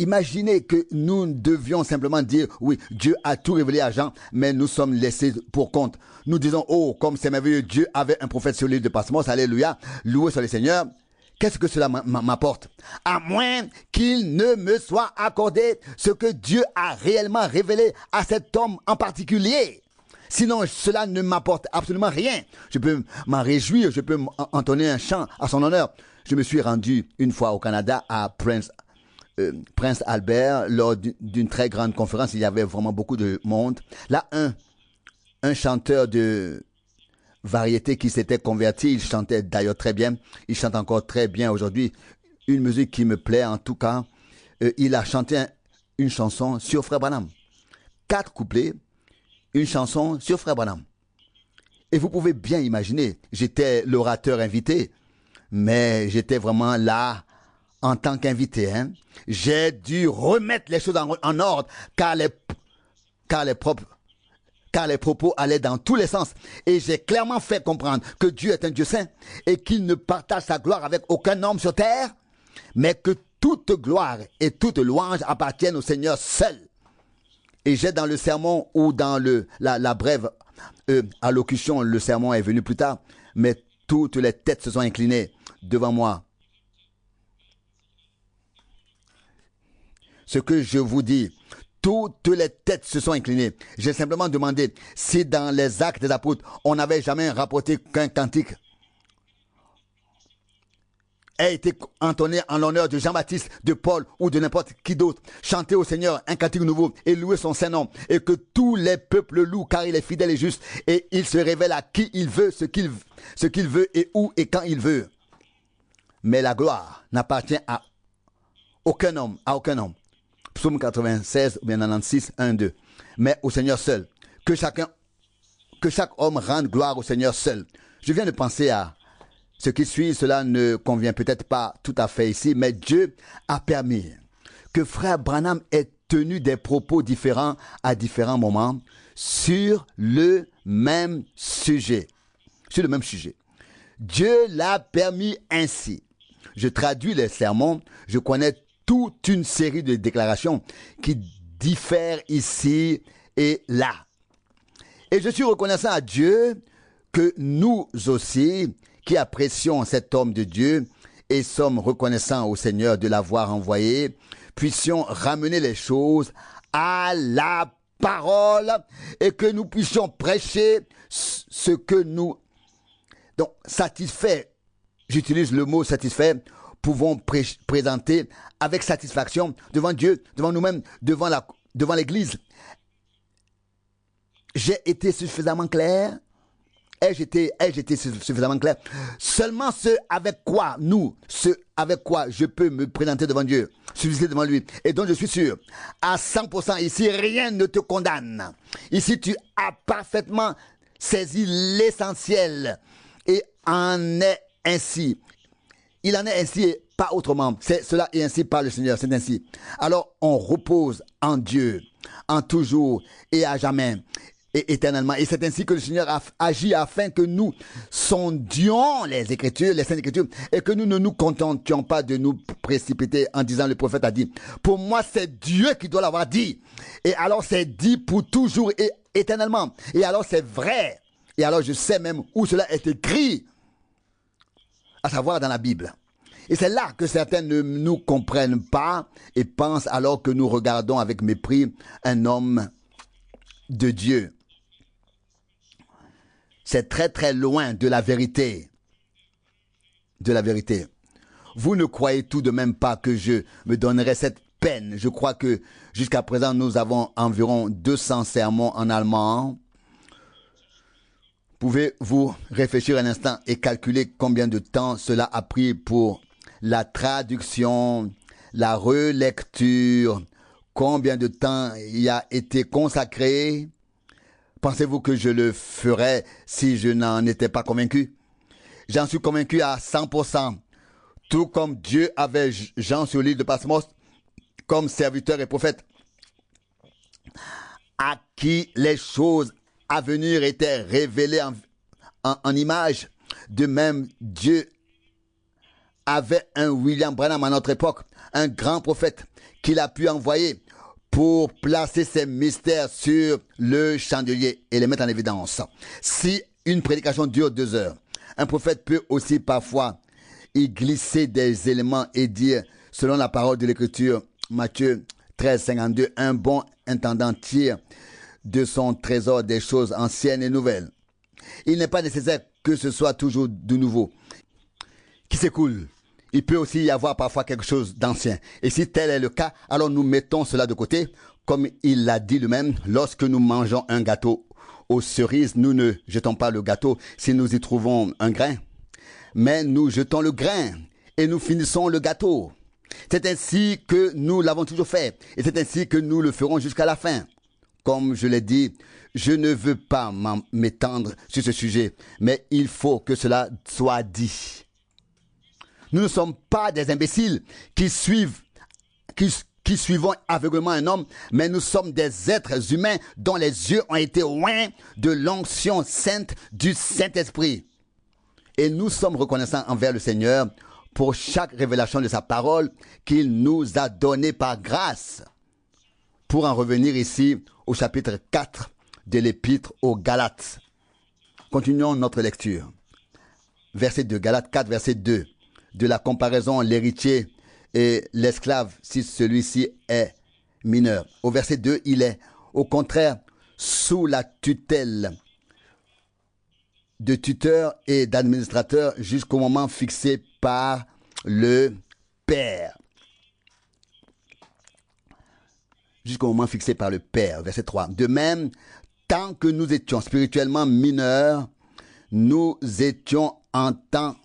Imaginez que nous devions simplement dire, oui, Dieu a tout révélé à Jean, mais nous sommes laissés pour compte. Nous disons, oh, comme c'est merveilleux, Dieu avait un prophète sur l'île de Patmos, alléluia, loué soit le Seigneur. Qu'est-ce que cela m'apporte? À moins qu'il ne me soit accordé ce que Dieu a réellement révélé à cet homme en particulier. Sinon, cela ne m'apporte absolument rien. Je peux m'en réjouir, je peux entonner un chant à son honneur. Je me suis rendu une fois au Canada à Prince Albert, lors d'une très grande conférence. Il y avait vraiment beaucoup de monde. Là, un chanteur de variété qui s'était converti, il chantait d'ailleurs très bien, il chante encore très bien aujourd'hui, une musique qui me plaît en tout cas. Il a chanté une chanson sur Frère Branham, 4 couplets, une chanson sur Frère Branham. Et vous pouvez bien imaginer, j'étais l'orateur invité, mais j'étais vraiment là en tant qu'invité. J'ai dû remettre les choses en ordre, car les propos allaient dans tous les sens. Et j'ai clairement fait comprendre que Dieu est un Dieu saint et qu'il ne partage sa gloire avec aucun homme sur terre, mais que toute gloire et toute louange appartiennent au Seigneur seul. Et j'ai dans le sermon ou dans la brève allocution, le sermon est venu plus tard, mais toutes les têtes se sont inclinées devant moi. Ce que je vous dis, toutes les têtes se sont inclinées. J'ai simplement demandé si dans les Actes des Apôtres, on n'avait jamais rapporté qu'un cantique ait été entonné en l'honneur de Jean-Baptiste, de Paul ou de n'importe qui d'autre. Chanter au Seigneur un cantique nouveau et louer son Saint-Nom. Et que tous les peuples louent car il est fidèle et juste. Et il se révèle à qui il veut, ce qu'il veut et où et quand il veut. Mais la gloire n'appartient à aucun homme, Psaume 96 ou bien 96, 1, 2. Mais au Seigneur seul. Que chaque homme rende gloire au Seigneur seul. Je viens de penser à ce qui suit. Cela ne convient peut-être pas tout à fait ici, mais Dieu a permis que Frère Branham ait tenu des propos différents à différents moments sur le même sujet. Dieu l'a permis ainsi. Je traduis les sermons, je connais toute une série de déclarations qui diffèrent ici et là. Et je suis reconnaissant à Dieu que nous aussi, qui apprécions cet homme de Dieu et sommes reconnaissants au Seigneur de l'avoir envoyé, puissions ramener les choses à la parole et que nous puissions prêcher ce que nous... Donc, satisfait, j'utilise le mot satisfait, pouvons présenter avec satisfaction devant Dieu, devant nous-mêmes, devant l'Église. J'ai été suffisamment clair? Ai-je été suffisamment clair? Seulement ce avec quoi je peux me présenter devant Dieu, subsister devant lui, et dont je suis sûr, à 100%, ici, rien ne te condamne. Ici, tu as parfaitement saisi l'essentiel, et en est ainsi. Il en est ainsi et pas autrement. Cela est ainsi par le Seigneur, c'est ainsi. Alors, on repose en Dieu, en toujours et à jamais. Et éternellement. Et c'est ainsi que le Seigneur a agi afin que nous sondions les Écritures, les Saintes Écritures, et que nous ne nous contentions pas de nous précipiter en disant le prophète a dit. Pour moi, c'est Dieu qui doit l'avoir dit. Et alors c'est dit pour toujours et éternellement. Et alors c'est vrai. Et alors je sais même où cela est écrit, à savoir dans la Bible. Et c'est là que certains ne nous comprennent pas et pensent alors que nous regardons avec mépris un homme de Dieu. C'est très très loin de la vérité. De la vérité. Vous ne croyez tout de même pas que je me donnerai cette peine. Je crois que jusqu'à présent, nous avons environ 200 sermons en allemand. Pouvez-vous réfléchir un instant et calculer combien de temps cela a pris pour la traduction, la relecture, combien de temps y a été consacré? Pensez-vous que je le ferais si je n'en étais pas convaincu? J'en suis convaincu à 100%. Tout comme Dieu avait Jean sur l'île de Patmos comme serviteur et prophète, à qui les choses à venir étaient révélées en images. De même, Dieu avait un William Branham à notre époque, un grand prophète qu'il a pu envoyer pour placer ses mystères sur le chandelier et les mettre en évidence. Si une prédication dure 2 heures, un prophète peut aussi parfois y glisser des éléments et dire, selon la parole de l'Écriture, Matthieu 13, 52, un bon intendant tire de son trésor des choses anciennes et nouvelles. Il n'est pas nécessaire que ce soit toujours de nouveau qui s'écoule. Il peut aussi y avoir parfois quelque chose d'ancien. Et si tel est le cas, alors nous mettons cela de côté. Comme il l'a dit lui-même, lorsque nous mangeons un gâteau aux cerises, nous ne jetons pas le gâteau si nous y trouvons un grain. Mais nous jetons le grain et nous finissons le gâteau. C'est ainsi que nous l'avons toujours fait. Et c'est ainsi que nous le ferons jusqu'à la fin. Comme je l'ai dit, je ne veux pas m'étendre sur ce sujet, mais il faut que cela soit dit. Nous ne sommes pas des imbéciles qui suivons aveuglément un homme, mais nous sommes des êtres humains dont les yeux ont été oints de l'onction sainte du Saint-Esprit. Et nous sommes reconnaissants envers le Seigneur pour chaque révélation de sa parole qu'il nous a donnée par grâce. Pour en revenir ici au chapitre 4 de l'épître aux Galates. Continuons notre lecture. Verset 2, Galates 4, verset 2. De la comparaison, l'héritier et l'esclave, si celui-ci est mineur. Au verset 2, il est, au contraire, sous la tutelle de tuteur et d'administrateur jusqu'au moment fixé par le Père. Jusqu'au moment fixé par le Père. Verset 3. De même, tant que nous étions spirituellement mineurs, nous étions en tant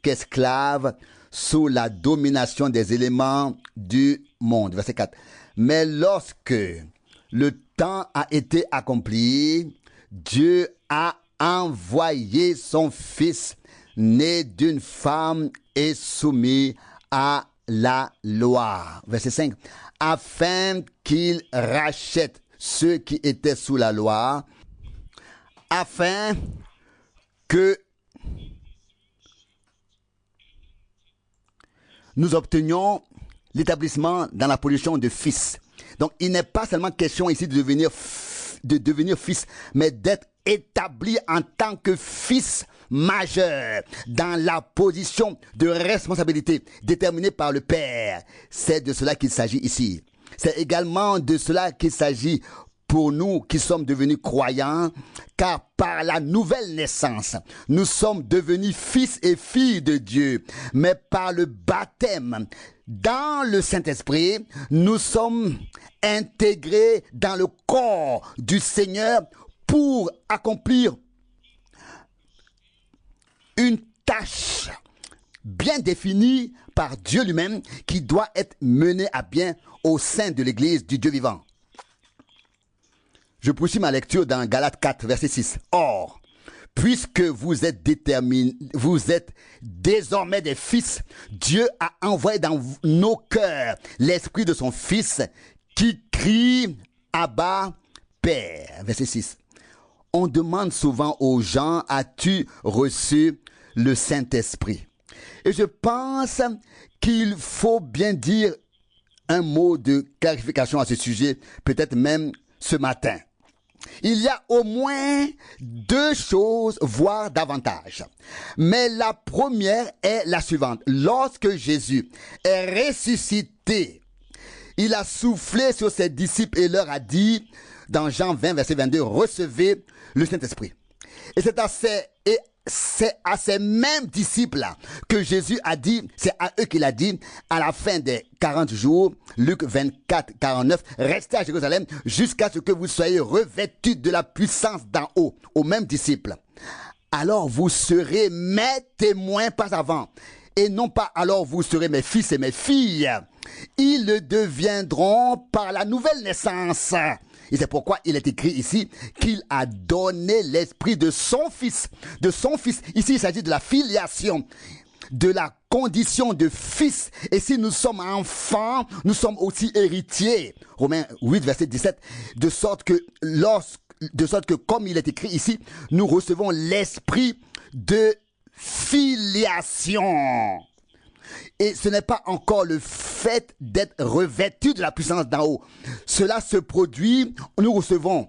qu'esclaves sous la domination des éléments du monde. Verset 4. Mais lorsque le temps a été accompli, Dieu a envoyé son Fils, né d'une femme et soumis à la loi. Verset 5. Afin qu'il rachète ceux qui étaient sous la loi, afin que nous obtenions l'établissement dans la position de fils. Donc, il n'est pas seulement question ici de devenir fils, mais d'être établi en tant que fils majeur dans la position de responsabilité déterminée par le Père. C'est de cela qu'il s'agit ici. C'est également de cela qu'il s'agit pour nous qui sommes devenus croyants, car par la nouvelle naissance, nous sommes devenus fils et filles de Dieu, mais par le baptême dans le Saint-Esprit, nous sommes intégrés dans le corps du Seigneur pour accomplir une tâche bien définie par Dieu lui-même qui doit être menée à bien au sein de l'Église du Dieu vivant. Je poursuis ma lecture dans Galates 4, verset 6. Or, puisque vous êtes désormais des fils, Dieu a envoyé dans nos cœurs l'esprit de son Fils qui crie Abba, Père. Verset 6. On demande souvent aux gens, as-tu reçu le Saint-Esprit? Et je pense qu'il faut bien dire un mot de clarification à ce sujet, peut-être même ce matin. Il y a au moins deux choses, voire davantage. Mais la première est la suivante. Lorsque Jésus est ressuscité, il a soufflé sur ses disciples et leur a dit, dans Jean 20, verset 22, recevez le Saint-Esprit. Et c'est à ces mêmes disciples-là que Jésus a dit, c'est à eux qu'il a dit, à la fin des 40 jours, Luc 24, 49, restez à Jérusalem jusqu'à ce que vous soyez revêtus de la puissance d'en haut, aux mêmes disciples. Alors vous serez mes témoins, pas avant. Et non pas alors vous serez mes fils et mes filles. Ils le deviendront par la nouvelle naissance. Et c'est pourquoi il est écrit ici qu'il a donné l'esprit de son Fils. De son Fils. Ici, il s'agit de la filiation, de la condition de fils. Et si nous sommes enfants, nous sommes aussi héritiers. Romains 8, verset 17. De sorte que comme il est écrit ici, nous recevons l'esprit de filiation. Et ce n'est pas encore le fait d'être revêtu de la puissance d'en haut. Cela se produit, nous recevons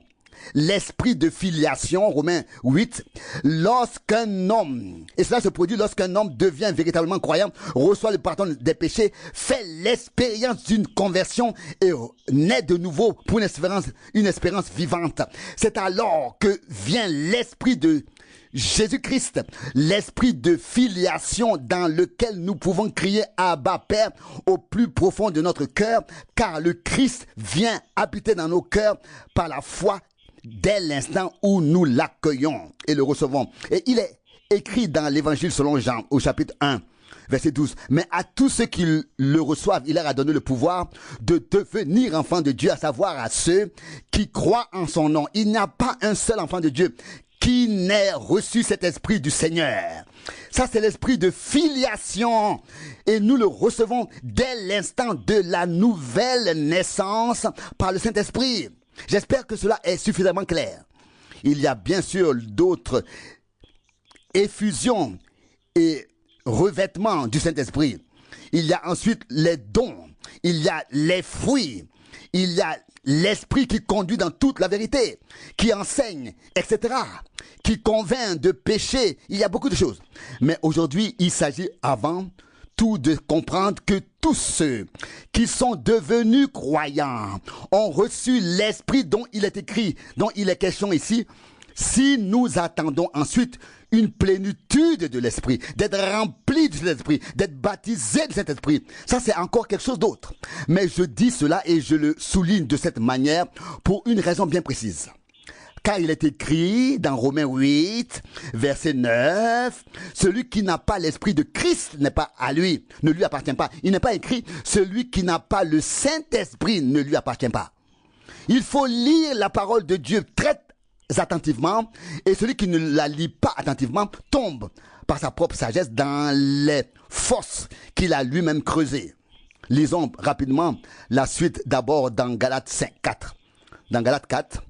l'esprit de filiation, Romains 8, lorsqu'un homme, et cela se produit lorsqu'un homme devient véritablement croyant, reçoit le pardon des péchés, fait l'expérience d'une conversion et naît de nouveau pour une espérance vivante. C'est alors que vient l'esprit de Jésus-Christ, l'esprit de filiation dans lequel nous pouvons crier Abba Père au plus profond de notre cœur, car le Christ vient habiter dans nos cœurs par la foi dès l'instant où nous l'accueillons et le recevons. Et il est écrit dans l'évangile selon Jean au chapitre 1, verset 12. Mais à tous ceux qui le reçoivent, il leur a donné le pouvoir de devenir enfants de Dieu, à savoir à ceux qui croient en son nom. Il n'y a pas un seul enfant de Dieu qui n'ait reçu cet esprit du Seigneur. Ça, c'est l'esprit de filiation. Et nous le recevons dès l'instant de la nouvelle naissance par le Saint-Esprit. J'espère que cela est suffisamment clair. Il y a bien sûr d'autres effusions et revêtements du Saint-Esprit. Il y a ensuite les dons. Il y a les fruits. Il y a l'esprit qui conduit dans toute la vérité, qui enseigne, etc., qui convainc de péché. Il y a beaucoup de choses. Mais aujourd'hui, il s'agit avant tout de comprendre que tous ceux qui sont devenus croyants ont reçu l'esprit dont il est écrit, dont il est question ici. Si nous attendons ensuite une plénitude de l'esprit, d'être remplis de cet esprit, d'être baptisés de cet esprit, ça c'est encore quelque chose d'autre. Mais je dis cela et je le souligne de cette manière pour une raison bien précise. Car il est écrit dans Romains 8, verset 9, celui qui n'a pas l'esprit de Christ n'est pas à lui, ne lui appartient pas. Il n'est pas écrit, celui qui n'a pas le Saint-Esprit ne lui appartient pas. Il faut lire la parole de Dieu très attentivement, et celui qui ne la lit pas attentivement tombe par sa propre sagesse dans les fosses qu'il a lui-même creusées. Lisons rapidement la suite d'abord dans Galates 5, 4. Dans Galates 4,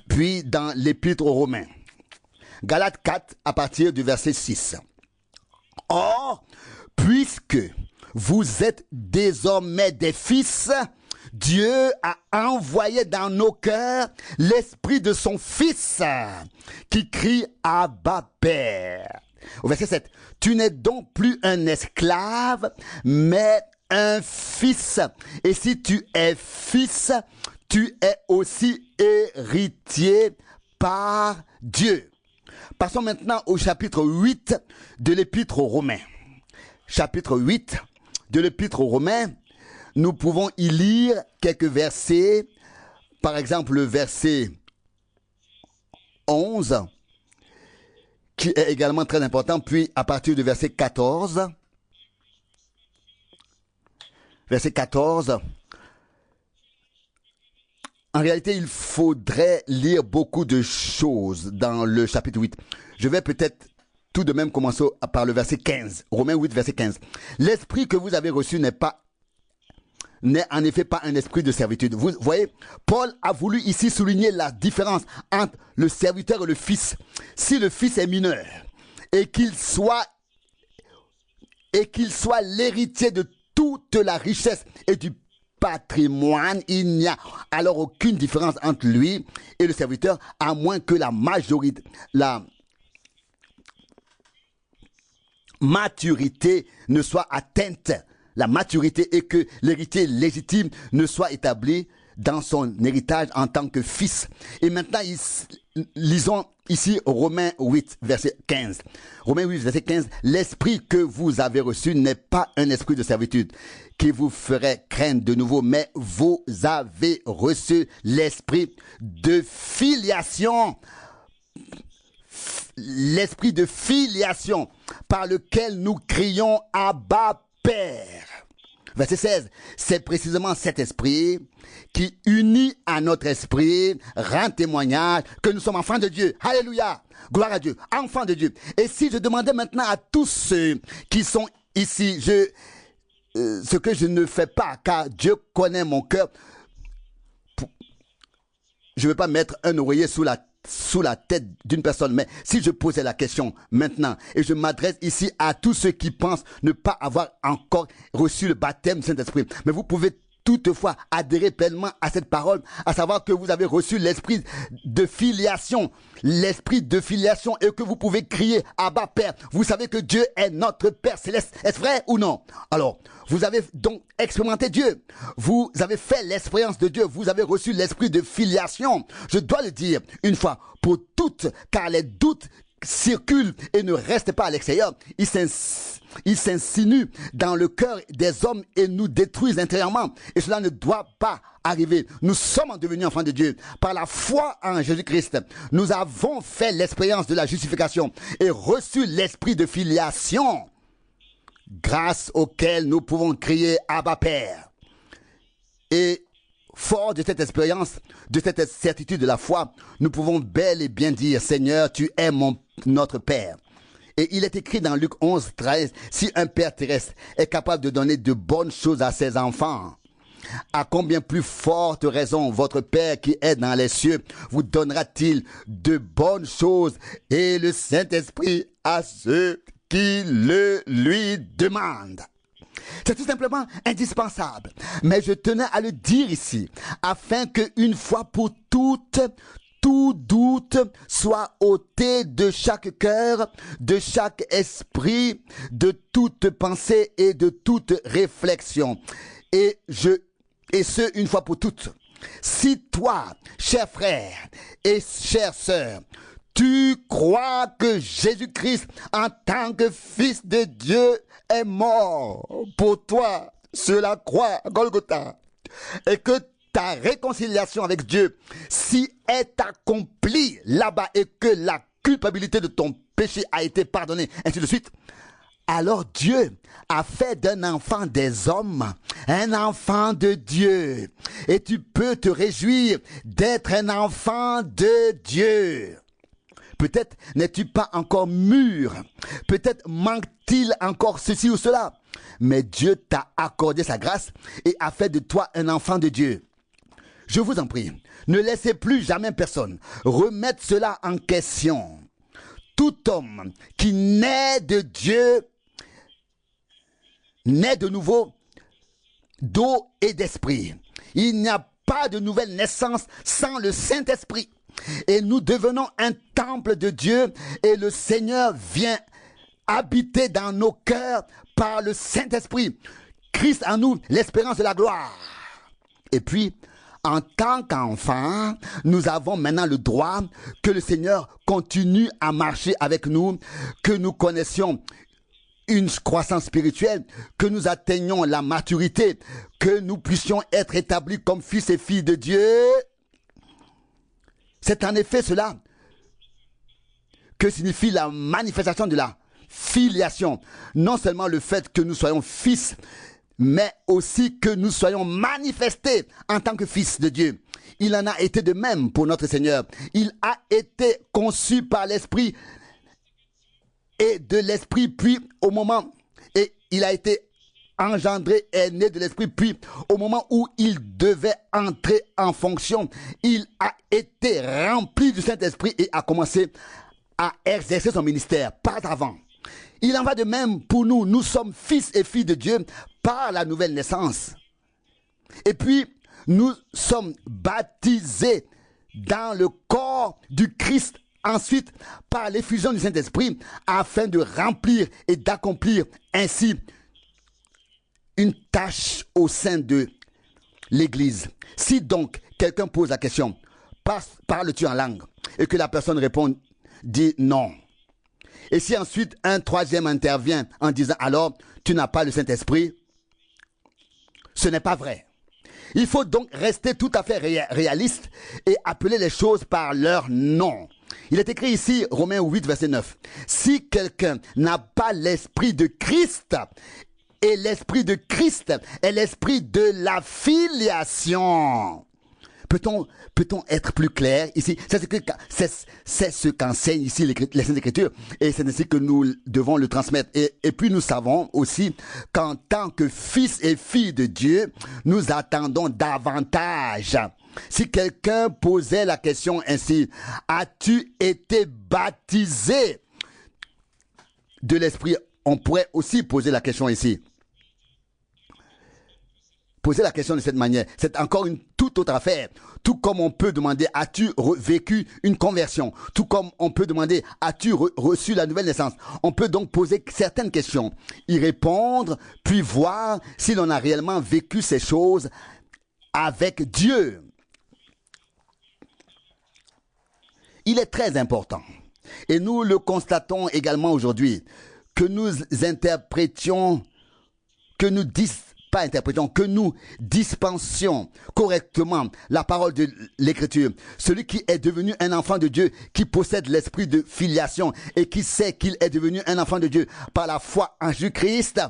puis dans l'Épître aux Romains. Galates 4 à partir du verset 6. Or, puisque vous êtes désormais des fils, Dieu a envoyé dans nos cœurs l'esprit de son Fils qui crie Abba Père. Au verset 7, tu n'es donc plus un esclave, mais un fils. Et si tu es fils, tu es aussi héritier par Dieu. Passons maintenant au chapitre 8 de l'Épître aux Romains. Chapitre 8 de l'Épître aux Romains, nous pouvons y lire quelques versets. Par exemple, le verset 11, qui est également très important, puis à partir du verset 14. Verset 14. En réalité, il faudrait lire beaucoup de choses dans le chapitre 8. Je vais peut-être tout de même commencer par le verset 15. Romains 8, verset 15. L'esprit que vous avez reçu n'est en effet pas un esprit de servitude. Vous voyez, Paul a voulu ici souligner la différence entre le serviteur et le fils. Si le fils est mineur et qu'il soit l'héritier de toute la richesse et du patrimoine, il n'y a alors aucune différence entre lui et le serviteur, à moins que la maturité ne soit atteinte, la maturité, et que l'héritier légitime ne soit établi dans son héritage en tant que fils. Et maintenant, lisons ici Romains 8, verset 15. Romains 8, verset 15. L'esprit que vous avez reçu n'est pas un esprit de servitude qui vous ferait craindre de nouveau, mais vous avez reçu l'esprit de filiation. L'esprit de filiation par lequel nous crions Abba Père. Verset 16, c'est précisément cet esprit qui unit à notre esprit, rend témoignage que nous sommes enfants de Dieu. Alléluia, gloire à Dieu, enfants de Dieu. Et si je demandais maintenant à tous ceux qui sont ici, ce que je ne fais pas, car Dieu connaît mon cœur, je ne vais pas mettre un oreiller sous la tête d'une personne, mais si je posais la question maintenant, et je m'adresse ici à tous ceux qui pensent ne pas avoir encore reçu le baptême du Saint-Esprit, mais vous pouvez toutefois adhérer pleinement à cette parole, à savoir que vous avez reçu l'esprit de filiation, et que vous pouvez crier Abba Père. Vous savez que Dieu est notre Père céleste. Est-ce vrai ou non? Alors, vous avez donc expérimenté Dieu. Vous avez fait l'expérience de Dieu. Vous avez reçu l'esprit de filiation. Je dois le dire une fois pour toutes, car les doutes circulent et ne restent pas à l'extérieur. Ils s'insinuent dans le cœur des hommes et nous détruisent intérieurement. Et cela ne doit pas arriver. Nous sommes devenus enfants de Dieu. Par la foi en Jésus-Christ, nous avons fait l'expérience de la justification et reçu l'esprit de filiation, grâce auquel nous pouvons crier Abba Père. Et fort de cette expérience, de cette certitude de la foi, nous pouvons bel et bien dire, Seigneur, tu es notre Père. Et il est écrit dans Luc 11, 13, si un père terrestre est capable de donner de bonnes choses à ses enfants, à combien plus forte raison votre Père qui est dans les cieux vous donnera-t-il de bonnes choses et le Saint-Esprit à ceux qui le lui demandent. C'est tout simplement indispensable. Mais je tenais à le dire ici, afin qu'une fois pour toutes, tout doute soit ôté de chaque cœur, de chaque esprit, de toute pensée et de toute réflexion. Et ce, une fois pour toutes. Si toi, cher frère et chère sœur, tu crois que Jésus-Christ, en tant que Fils de Dieu, est mort pour toi sur la croix Golgotha, et que ta réconciliation avec Dieu s'y est accomplie là-bas et que la culpabilité de ton péché a été pardonnée, ainsi de suite, alors Dieu a fait d'un enfant des hommes un enfant de Dieu. Et tu peux te réjouir d'être un enfant de Dieu. Peut-être n'es-tu pas encore mûr. Peut-être manque-t-il encore ceci ou cela. Mais Dieu t'a accordé sa grâce et a fait de toi un enfant de Dieu. Je vous en prie, ne laissez plus jamais personne remettre cela en question. Tout homme qui naît de Dieu naît de nouveau d'eau et d'esprit. Il n'y a pas de nouvelle naissance sans le Saint-Esprit. Et nous devenons un temple de Dieu et le Seigneur vient habiter dans nos cœurs par le Saint-Esprit. Christ en nous, l'espérance de la gloire. Et puis, en tant qu'enfants, nous avons maintenant le droit que le Seigneur continue à marcher avec nous, que nous connaissions une croissance spirituelle, que nous atteignions la maturité, que nous puissions être établis comme fils et filles de Dieu. C'est en effet cela que signifie la manifestation de la filiation. Non seulement le fait que nous soyons fils, mais aussi que nous soyons manifestés en tant que fils de Dieu. Il en a été de même pour notre Seigneur. Il a été conçu par l'Esprit et de l'Esprit, puis au moment, et il a été engendré et né de l'Esprit, puis au moment où il devait entrer en fonction, il a été rempli du Saint-Esprit et a commencé à exercer son ministère, pas avant. Il en va de même pour nous. Nous sommes fils et filles de Dieu par la nouvelle naissance. Et puis, nous sommes baptisés dans le corps du Christ, ensuite par l'effusion du Saint-Esprit, afin de remplir et d'accomplir ainsi une tâche au sein de l'Église. Si donc quelqu'un pose la question, parles-tu en langue? Et que la personne répond, dit non. Et si ensuite un troisième intervient en disant, alors tu n'as pas le Saint-Esprit, ce n'est pas vrai. Il faut donc rester tout à fait réaliste et appeler les choses par leur nom. Il est écrit ici, Romains 8, verset 9. Si quelqu'un n'a pas l'esprit de Christ, et l'esprit de Christ est l'esprit de la filiation. Peut-on être plus clair ici? C'est ce qu'enseignent ici les Saintes Écritures, et c'est ainsi que nous devons le transmettre. Et puis nous savons aussi qu'en tant que fils et filles de Dieu, nous attendons davantage. Si quelqu'un posait la question ainsi, as-tu été baptisé de l'Esprit? On pourrait aussi poser la question ici. Poser la question de cette manière, c'est encore une toute autre affaire. Tout comme on peut demander, as-tu vécu une conversion? Tout comme on peut demander, as-tu reçu la nouvelle naissance? On peut donc poser certaines questions, y répondre, puis voir si l'on a réellement vécu ces choses avec Dieu. Il est très important, et nous le constatons également aujourd'hui, que nous interprétions, que nous dispensions correctement la parole de l'Écriture. Celui qui est devenu un enfant de Dieu, qui possède l'esprit de filiation et qui sait qu'il est devenu un enfant de Dieu par la foi en Jésus-Christ,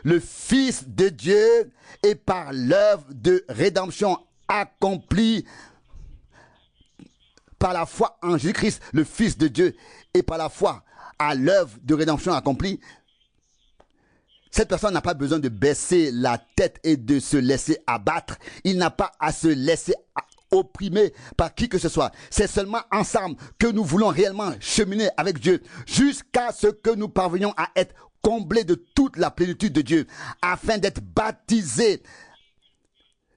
le Fils de Dieu, et par l'œuvre de rédemption accomplie par la foi en Jésus-Christ, le Fils de Dieu, et par la foi à l'œuvre de rédemption accomplie, cette personne n'a pas besoin de baisser la tête et de se laisser abattre. Il n'a pas à se laisser opprimer par qui que ce soit. C'est seulement ensemble que nous voulons réellement cheminer avec Dieu jusqu'à ce que nous parvenions à être comblés de toute la plénitude de Dieu, afin d'être baptisés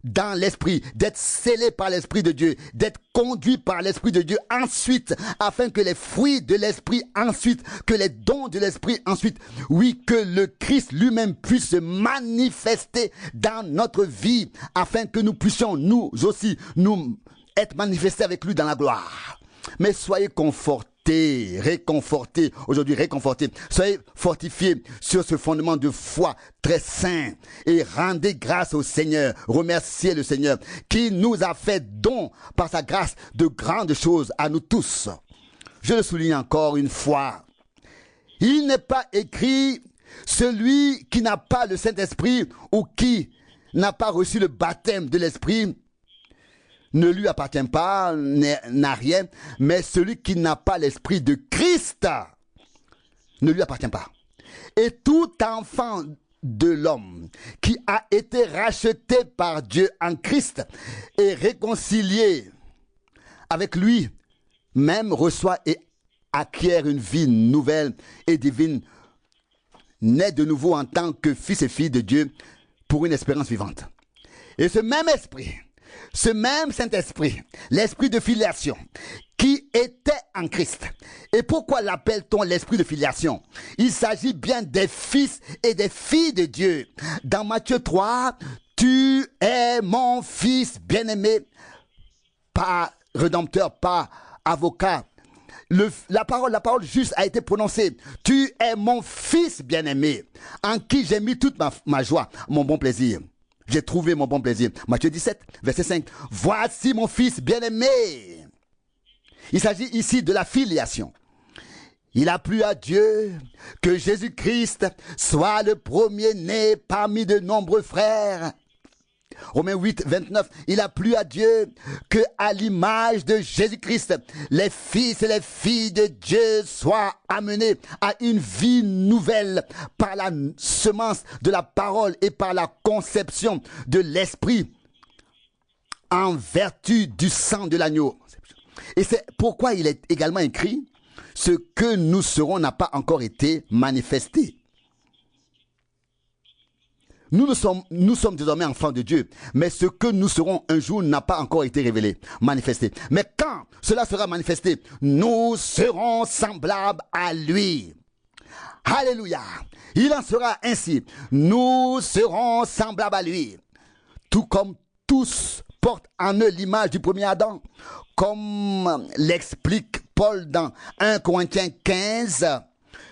dans l'Esprit, d'être scellé par l'Esprit de Dieu, d'être conduit par l'Esprit de Dieu ensuite, afin que les fruits de l'Esprit ensuite, que les dons de l'Esprit ensuite, oui, que le Christ lui-même puisse se manifester dans notre vie, afin que nous puissions nous aussi, nous être manifestés avec lui dans la gloire. Mais soyez réconfortés, aujourd'hui réconfortés, soyez fortifiés sur ce fondement de foi très sain et rendez grâce au Seigneur, remerciez le Seigneur qui nous a fait don par sa grâce de grandes choses à nous tous. Je le souligne encore une fois, il n'est pas écrit celui qui n'a pas le Saint-Esprit ou qui n'a pas reçu le baptême de l'Esprit ne lui appartient pas, n'a rien, mais celui qui n'a pas l'esprit de Christ ne lui appartient pas. Et tout enfant de l'homme qui a été racheté par Dieu en Christ et réconcilié avec lui, même reçoit et acquiert une vie nouvelle et divine, naît de nouveau en tant que fils et fille de Dieu pour une espérance vivante. Et ce même esprit, ce même Saint-Esprit, l'esprit de filiation, qui était en Christ. Et pourquoi l'appelle-t-on l'esprit de filiation? Il s'agit bien des fils et des filles de Dieu. Dans Matthieu 3, tu tu es mon fils bien-aimé, pas rédempteur, pas avocat. La parole juste a été prononcée. Tu es mon fils bien-aimé, en qui j'ai mis toute ma joie, mon bon plaisir. J'ai trouvé mon bon plaisir. Matthieu 17, verset 5. Voici mon fils bien-aimé. Il s'agit ici de la filiation. Il a plu à Dieu que Jésus-Christ soit le premier-né parmi de nombreux frères. Romains 8, 29, il a plu à Dieu que à l'image de Jésus-Christ, les fils et les filles de Dieu soient amenés à une vie nouvelle par la semence de la parole et par la conception de l'esprit en vertu du sang de l'agneau. Et c'est pourquoi il est également écrit, ce que nous serons n'a pas encore été manifesté. Nous sommes désormais enfants de Dieu, mais ce que nous serons un jour n'a pas encore été révélé, manifesté. Mais quand cela sera manifesté, nous serons semblables à lui. Alléluia. Il en sera ainsi. Nous serons semblables à lui. Tout comme tous portent en eux l'image du premier Adam, comme l'explique Paul dans 1 Corinthiens 15,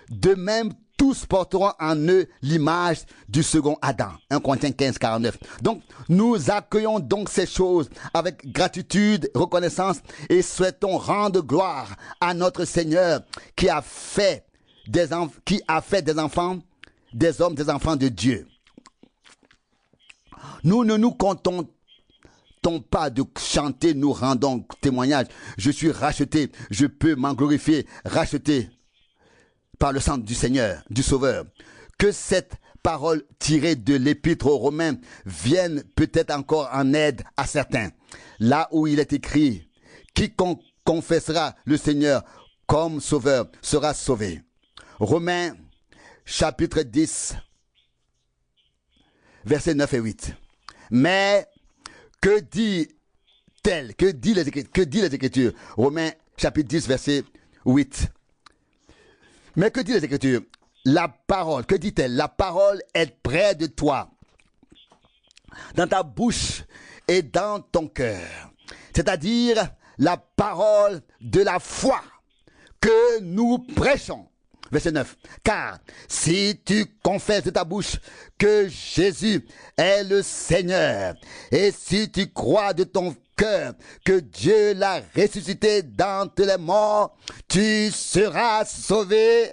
de même tous porteront en eux l'image du second Adam. 1 Corinthiens 15, 49. Donc, nous accueillons donc ces choses avec gratitude, reconnaissance et souhaitons rendre gloire à notre Seigneur qui a fait des enfants, des hommes, des enfants de Dieu. Nous ne nous contentons pas de chanter, nous rendons témoignage. Je suis racheté, je peux m'en glorifier, racheté par le sang du Seigneur, du Sauveur. Que cette parole tirée de l'épître aux Romains vienne peut-être encore en aide à certains. Là où il est écrit, quiconque confessera le Seigneur comme Sauveur sera sauvé. Romains chapitre 10, versets 9 et 8. Mais que dit-elle? Que dit les Écritures? Romains chapitre 10, verset 8. Mais que dit les Écritures? La parole, que dit-elle? La parole est près de toi, dans ta bouche et dans ton cœur. C'est-à-dire la parole de la foi que nous prêchons. Verset 9. Car si tu confesses de ta bouche que Jésus est le Seigneur, et si tu crois de ton cœur que Dieu l'a ressuscité d'entre les morts, tu seras sauvé.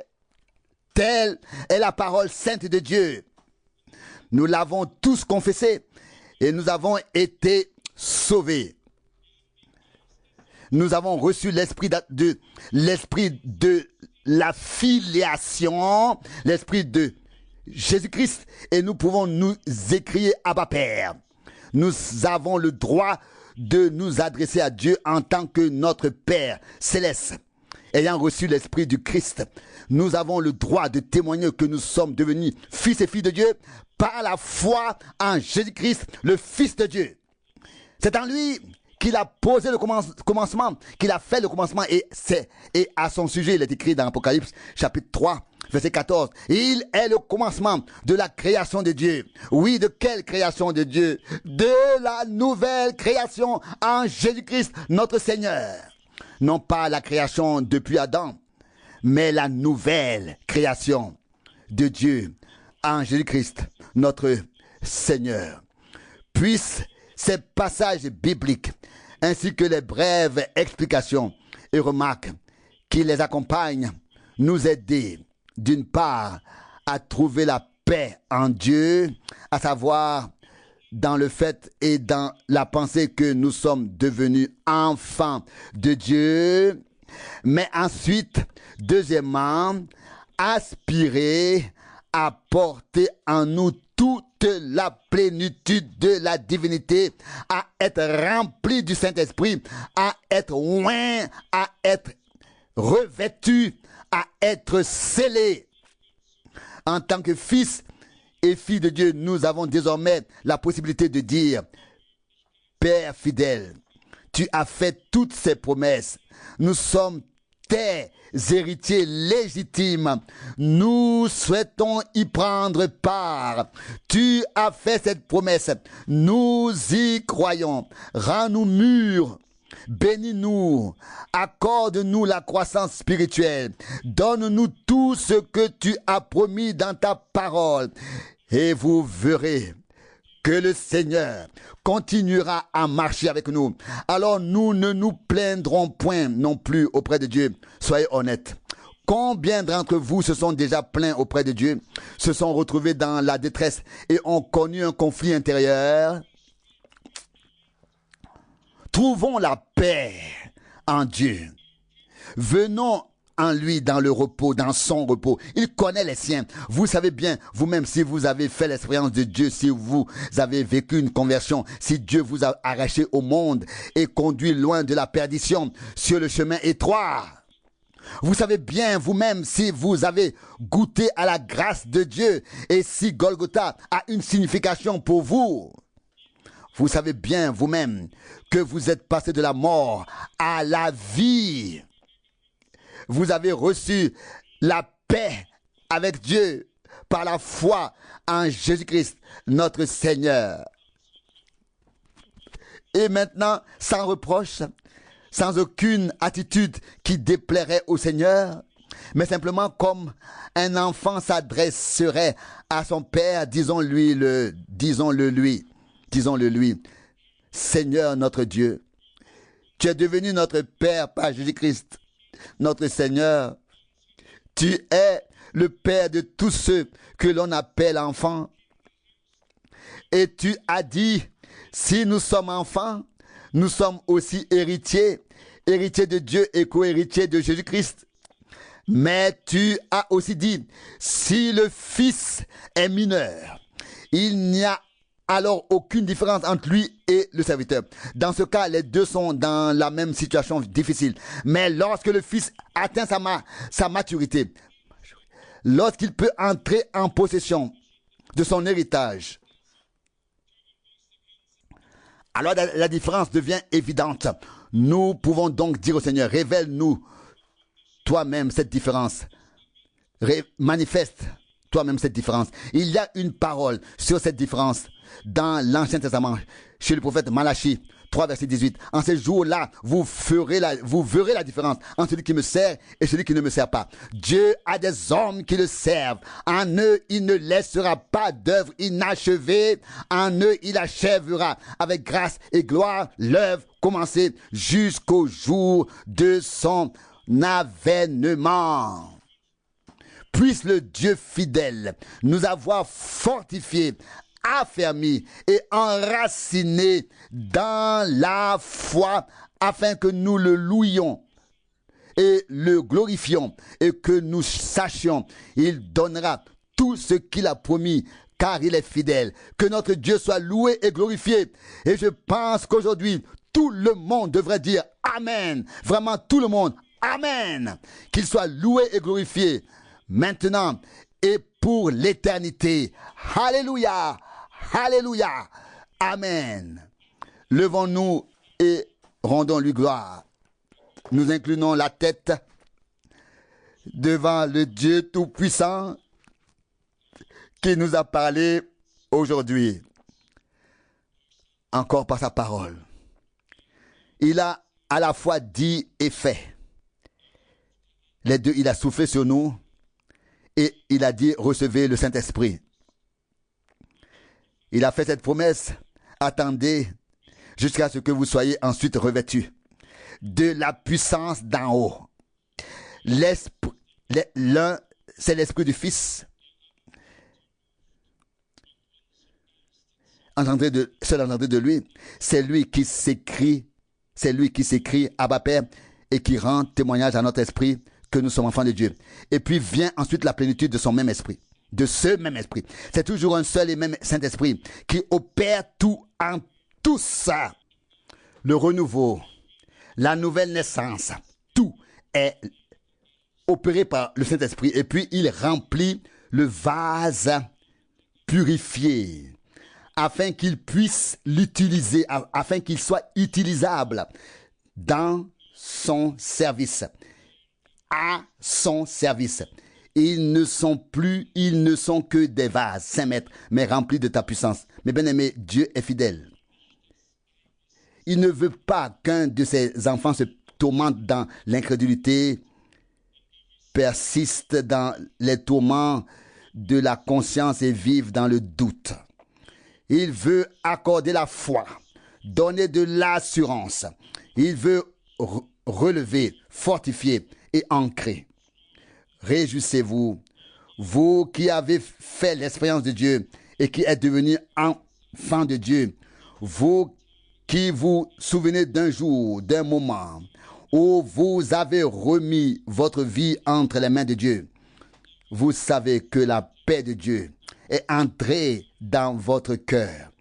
Telle est la parole sainte de Dieu. Nous l'avons tous confessé et nous avons été sauvés. Nous avons reçu l'esprit de la filiation, l'esprit de Jésus-Christ, et nous pouvons nous écrier Abba Père. Nous avons le droit de nous adresser à Dieu en tant que notre Père céleste. Ayant reçu l'esprit du Christ, nous avons le droit de témoigner que nous sommes devenus fils et filles de Dieu par la foi en Jésus-Christ, le Fils de Dieu. C'est en lui qu'il a posé le commencement, qu'il a fait le commencement, et à son sujet, il est écrit dans Apocalypse chapitre 3, verset 14. Il est le commencement de la création de Dieu. Oui, de quelle création de Dieu? De la nouvelle création en Jésus-Christ, notre Seigneur. Non pas la création depuis Adam, mais la nouvelle création de Dieu en Jésus-Christ, notre Seigneur. Puisse ces passages bibliques, ainsi que les brèves explications et remarques qui les accompagnent, nous aider, d'une part, à trouver la paix en Dieu, à savoir dans le fait et dans la pensée que nous sommes devenus enfants de Dieu, mais ensuite, deuxièmement, aspirer à porter en nous toute la plénitude de la divinité, à être rempli du Saint-Esprit, à être oint, à être revêtu, à être scellé. En tant que fils et filles de Dieu, nous avons désormais la possibilité de dire: Père fidèle, tu as fait toutes ces promesses. Nous sommes tes héritiers légitimes. Nous souhaitons y prendre part. Tu as fait cette promesse. Nous y croyons. Rends-nous mûrs. Bénis-nous, accorde-nous la croissance spirituelle, donne-nous tout ce que tu as promis dans ta parole, et vous verrez que le Seigneur continuera à marcher avec nous. Alors nous ne nous plaindrons point non plus auprès de Dieu. Soyez honnêtes. Combien d'entre vous se sont déjà plaints auprès de Dieu, se sont retrouvés dans la détresse et ont connu un conflit intérieur? Trouvons la paix en Dieu. Venons en lui dans le repos, dans son repos. Il connaît les siens. Vous savez bien, vous-même, si vous avez fait l'expérience de Dieu, si vous avez vécu une conversion, si Dieu vous a arraché au monde et conduit loin de la perdition sur le chemin étroit. Vous savez bien vous-même si vous avez goûté à la grâce de Dieu et si Golgotha a une signification pour vous. Vous savez bien vous-même que vous êtes passé de la mort à la vie. Vous avez reçu la paix avec Dieu par la foi en Jésus-Christ, notre Seigneur. Et maintenant, sans reproche, sans aucune attitude qui déplairait au Seigneur, mais simplement comme un enfant s'adresserait à son père, disons-le lui, Seigneur notre Dieu, tu es devenu notre Père par Jésus-Christ, notre Seigneur. Tu es le Père de tous ceux que l'on appelle enfants. Et tu as dit, si nous sommes enfants, nous sommes aussi héritiers, héritiers de Dieu et co-héritiers de Jésus-Christ. Mais tu as aussi dit, si le Fils est mineur, il n'y a alors aucune différence entre lui et le serviteur. Dans ce cas, les deux sont dans la même situation difficile. Mais lorsque le Fils atteint sa maturité, lorsqu'il peut entrer en possession de son héritage, alors la différence devient évidente. Nous pouvons donc dire au Seigneur, révèle-nous toi-même cette différence. Manifeste toi-même cette différence. Il y a une parole sur cette différence dans l'Ancien Testament, chez le prophète Malachie 3, verset 18. En ces jours-là, vous verrez la différence entre celui qui me sert et celui qui ne me sert pas. Dieu a des hommes qui le servent. En eux, il ne laissera pas d'œuvre inachevée. En eux, il achèvera avec grâce et gloire l'œuvre commencée jusqu'au jour de son avènement. Puisse le Dieu fidèle nous avoir fortifiés, affermis et enracinés dans la foi afin que nous le louions et le glorifions et que nous sachions, il donnera tout ce qu'il a promis car il est fidèle. Que notre Dieu soit loué et glorifié. Et je pense qu'aujourd'hui, tout le monde devrait dire Amen. Vraiment tout le monde. Amen. Qu'il soit loué et glorifié maintenant et pour l'éternité. Alléluia. Alléluia. Amen. Levons-nous et rendons-lui gloire. Nous inclinons la tête devant le Dieu Tout-Puissant qui nous a parlé aujourd'hui, encore par sa parole. Il a à la fois dit et fait. Les deux, il a soufflé sur nous et il a dit, recevez le Saint-Esprit. Il a fait cette promesse, attendez jusqu'à ce que vous soyez ensuite revêtus de la puissance d'en haut. L'un, c'est l'Esprit du Fils. Entendrez de lui, c'est lui qui s'écrie Abba Père et qui rend témoignage à notre esprit que nous sommes enfants de Dieu. Et puis vient ensuite la plénitude de son même esprit. De ce même esprit. C'est toujours un seul et même Saint-Esprit qui opère tout en tous. Le renouveau, la nouvelle naissance, tout est opéré par le Saint-Esprit. Et puis il remplit le vase purifié afin qu'il puisse l'utiliser, afin qu'il soit utilisable dans son service. à son service. Ils ne sont que des vases, 5 mètres, mais remplis de ta puissance. Mais bien aimé, Dieu est fidèle. Il ne veut pas qu'un de ses enfants se tourmente dans l'incrédulité, persiste dans les tourments de la conscience et vive dans le doute. Il veut accorder la foi, donner de l'assurance. Il veut relever, fortifier et ancrer. Réjouissez-vous, vous qui avez fait l'expérience de Dieu et qui êtes devenus enfants de Dieu, vous qui vous souvenez d'un jour, d'un moment où vous avez remis votre vie entre les mains de Dieu. Vous savez que la paix de Dieu est entrée dans votre cœur.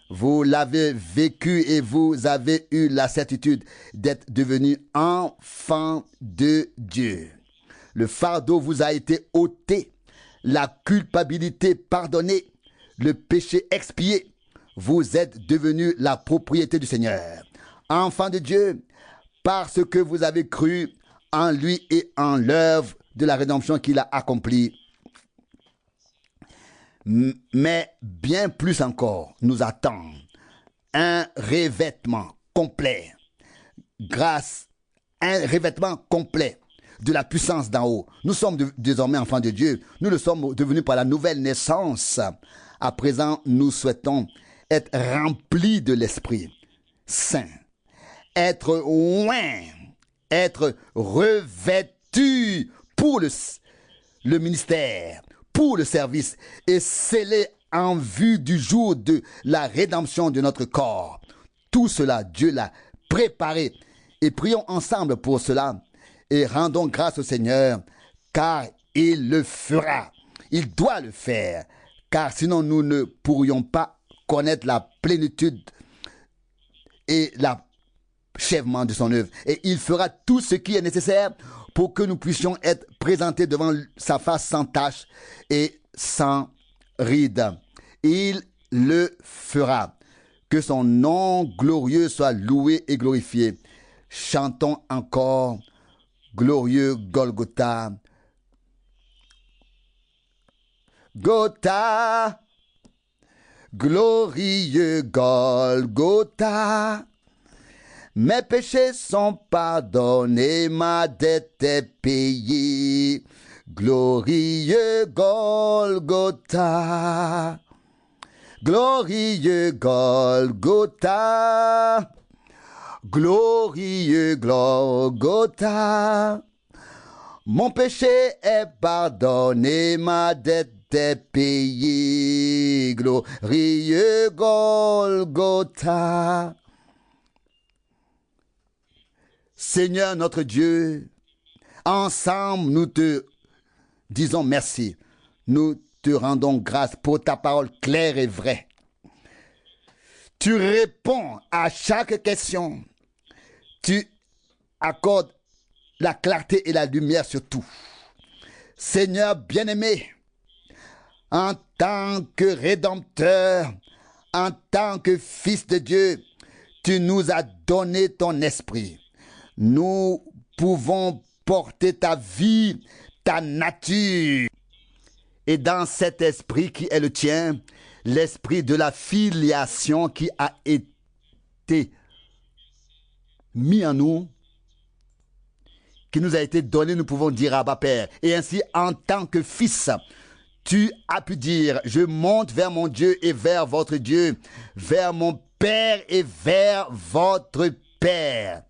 Vous l'avez vécu et vous avez eu la certitude d'être devenu enfant de Dieu. Le fardeau vous a été ôté, la culpabilité pardonnée, le péché expié. Vous êtes devenu la propriété du Seigneur. Enfant de Dieu, parce que vous avez cru en lui et en l'œuvre de la rédemption qu'il a accomplie. Mais bien plus encore nous attend un revêtement complet, un revêtement complet de la puissance d'en haut. Nous sommes désormais enfants de Dieu. Nous le sommes devenus par la nouvelle naissance. À présent, nous souhaitons être remplis de l'Esprit Saint, être loin, être revêtus pour le ministère, pour le service et scellés en vue du jour de la rédemption de notre corps. Tout cela, Dieu l'a préparé. Et prions ensemble pour cela et rendons grâce au Seigneur, car il le fera. Il doit le faire, car sinon nous ne pourrions pas connaître la plénitude et l'achèvement de son œuvre. Et il fera tout ce qui est nécessaire pour que nous puissions être présentés devant sa face sans tache et sans ride. Il le fera. Que son nom glorieux soit loué et glorifié. Chantons encore glorieux Golgotha. Gotha, glorieux Golgotha. Mes péchés sont pardonnés, ma dette est payée. Glorieux Golgotha. Glorieux Golgotha. Glorieux Golgotha. Mon péché est pardonné, ma dette est payée. Glorieux Golgotha. Seigneur notre Dieu, ensemble nous te disons merci. Nous te rendons grâce pour ta parole claire et vraie. Tu réponds à chaque question. Tu accordes la clarté et la lumière sur tout. Seigneur bien-aimé, en tant que Rédempteur, en tant que Fils de Dieu, tu nous as donné ton esprit. Nous pouvons porter ta vie, ta nature. Et dans cet esprit qui est le tien, l'esprit de la filiation qui a été mis en nous, qui nous a été donné, nous pouvons dire Abba Père. Et ainsi, en tant que fils, tu as pu dire, je monte vers mon Dieu et vers votre Dieu, vers mon Père et vers votre Père.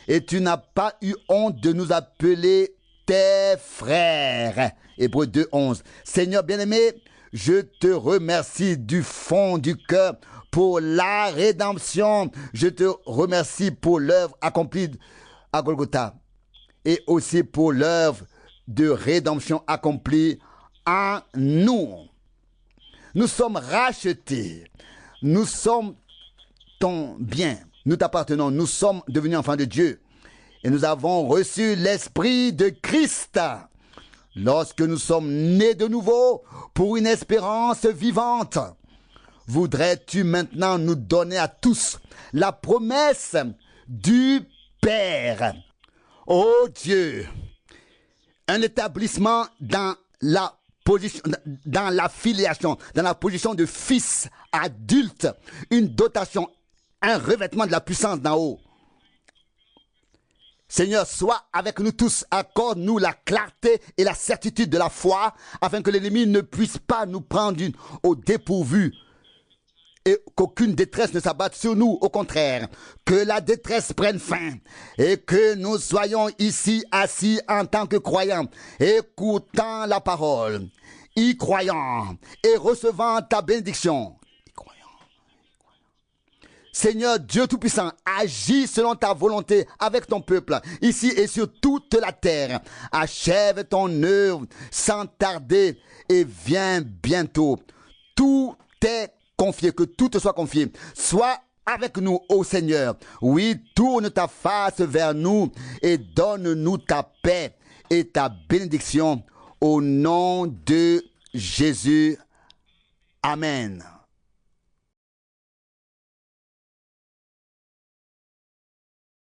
Et tu n'as pas eu honte de nous appeler tes frères. Hébreux 2:11. Seigneur bien-aimé, je te remercie du fond du cœur pour la rédemption. Je te remercie pour l'œuvre accomplie à Golgotha et aussi pour l'œuvre de rédemption accomplie en nous. Nous sommes rachetés. Nous sommes ton bien. Nous t'appartenons. Nous sommes devenus enfants de Dieu. Et nous avons reçu l'Esprit de Christ. Lorsque nous sommes nés de nouveau pour une espérance vivante, voudrais-tu maintenant nous donner à tous la promesse du Père? Ô Dieu, un établissement dans la position, dans l'affiliation, dans la position de fils adulte, une dotation, un revêtement de la puissance d'en haut. Seigneur, sois avec nous tous, accorde-nous la clarté et la certitude de la foi, afin que l'ennemi ne puisse pas nous prendre au dépourvu et qu'aucune détresse ne s'abatte sur nous. Au contraire, que la détresse prenne fin et que nous soyons ici assis en tant que croyants, écoutant la parole, y croyant et recevant ta bénédiction. Seigneur Dieu Tout-Puissant, agis selon ta volonté avec ton peuple, ici et sur toute la terre. Achève ton œuvre sans tarder et viens bientôt. Tout est confié, que tout te soit confié. Sois avec nous, ô Seigneur. Oui, tourne ta face vers nous et donne-nous ta paix et ta bénédiction au nom de Jésus. Amen.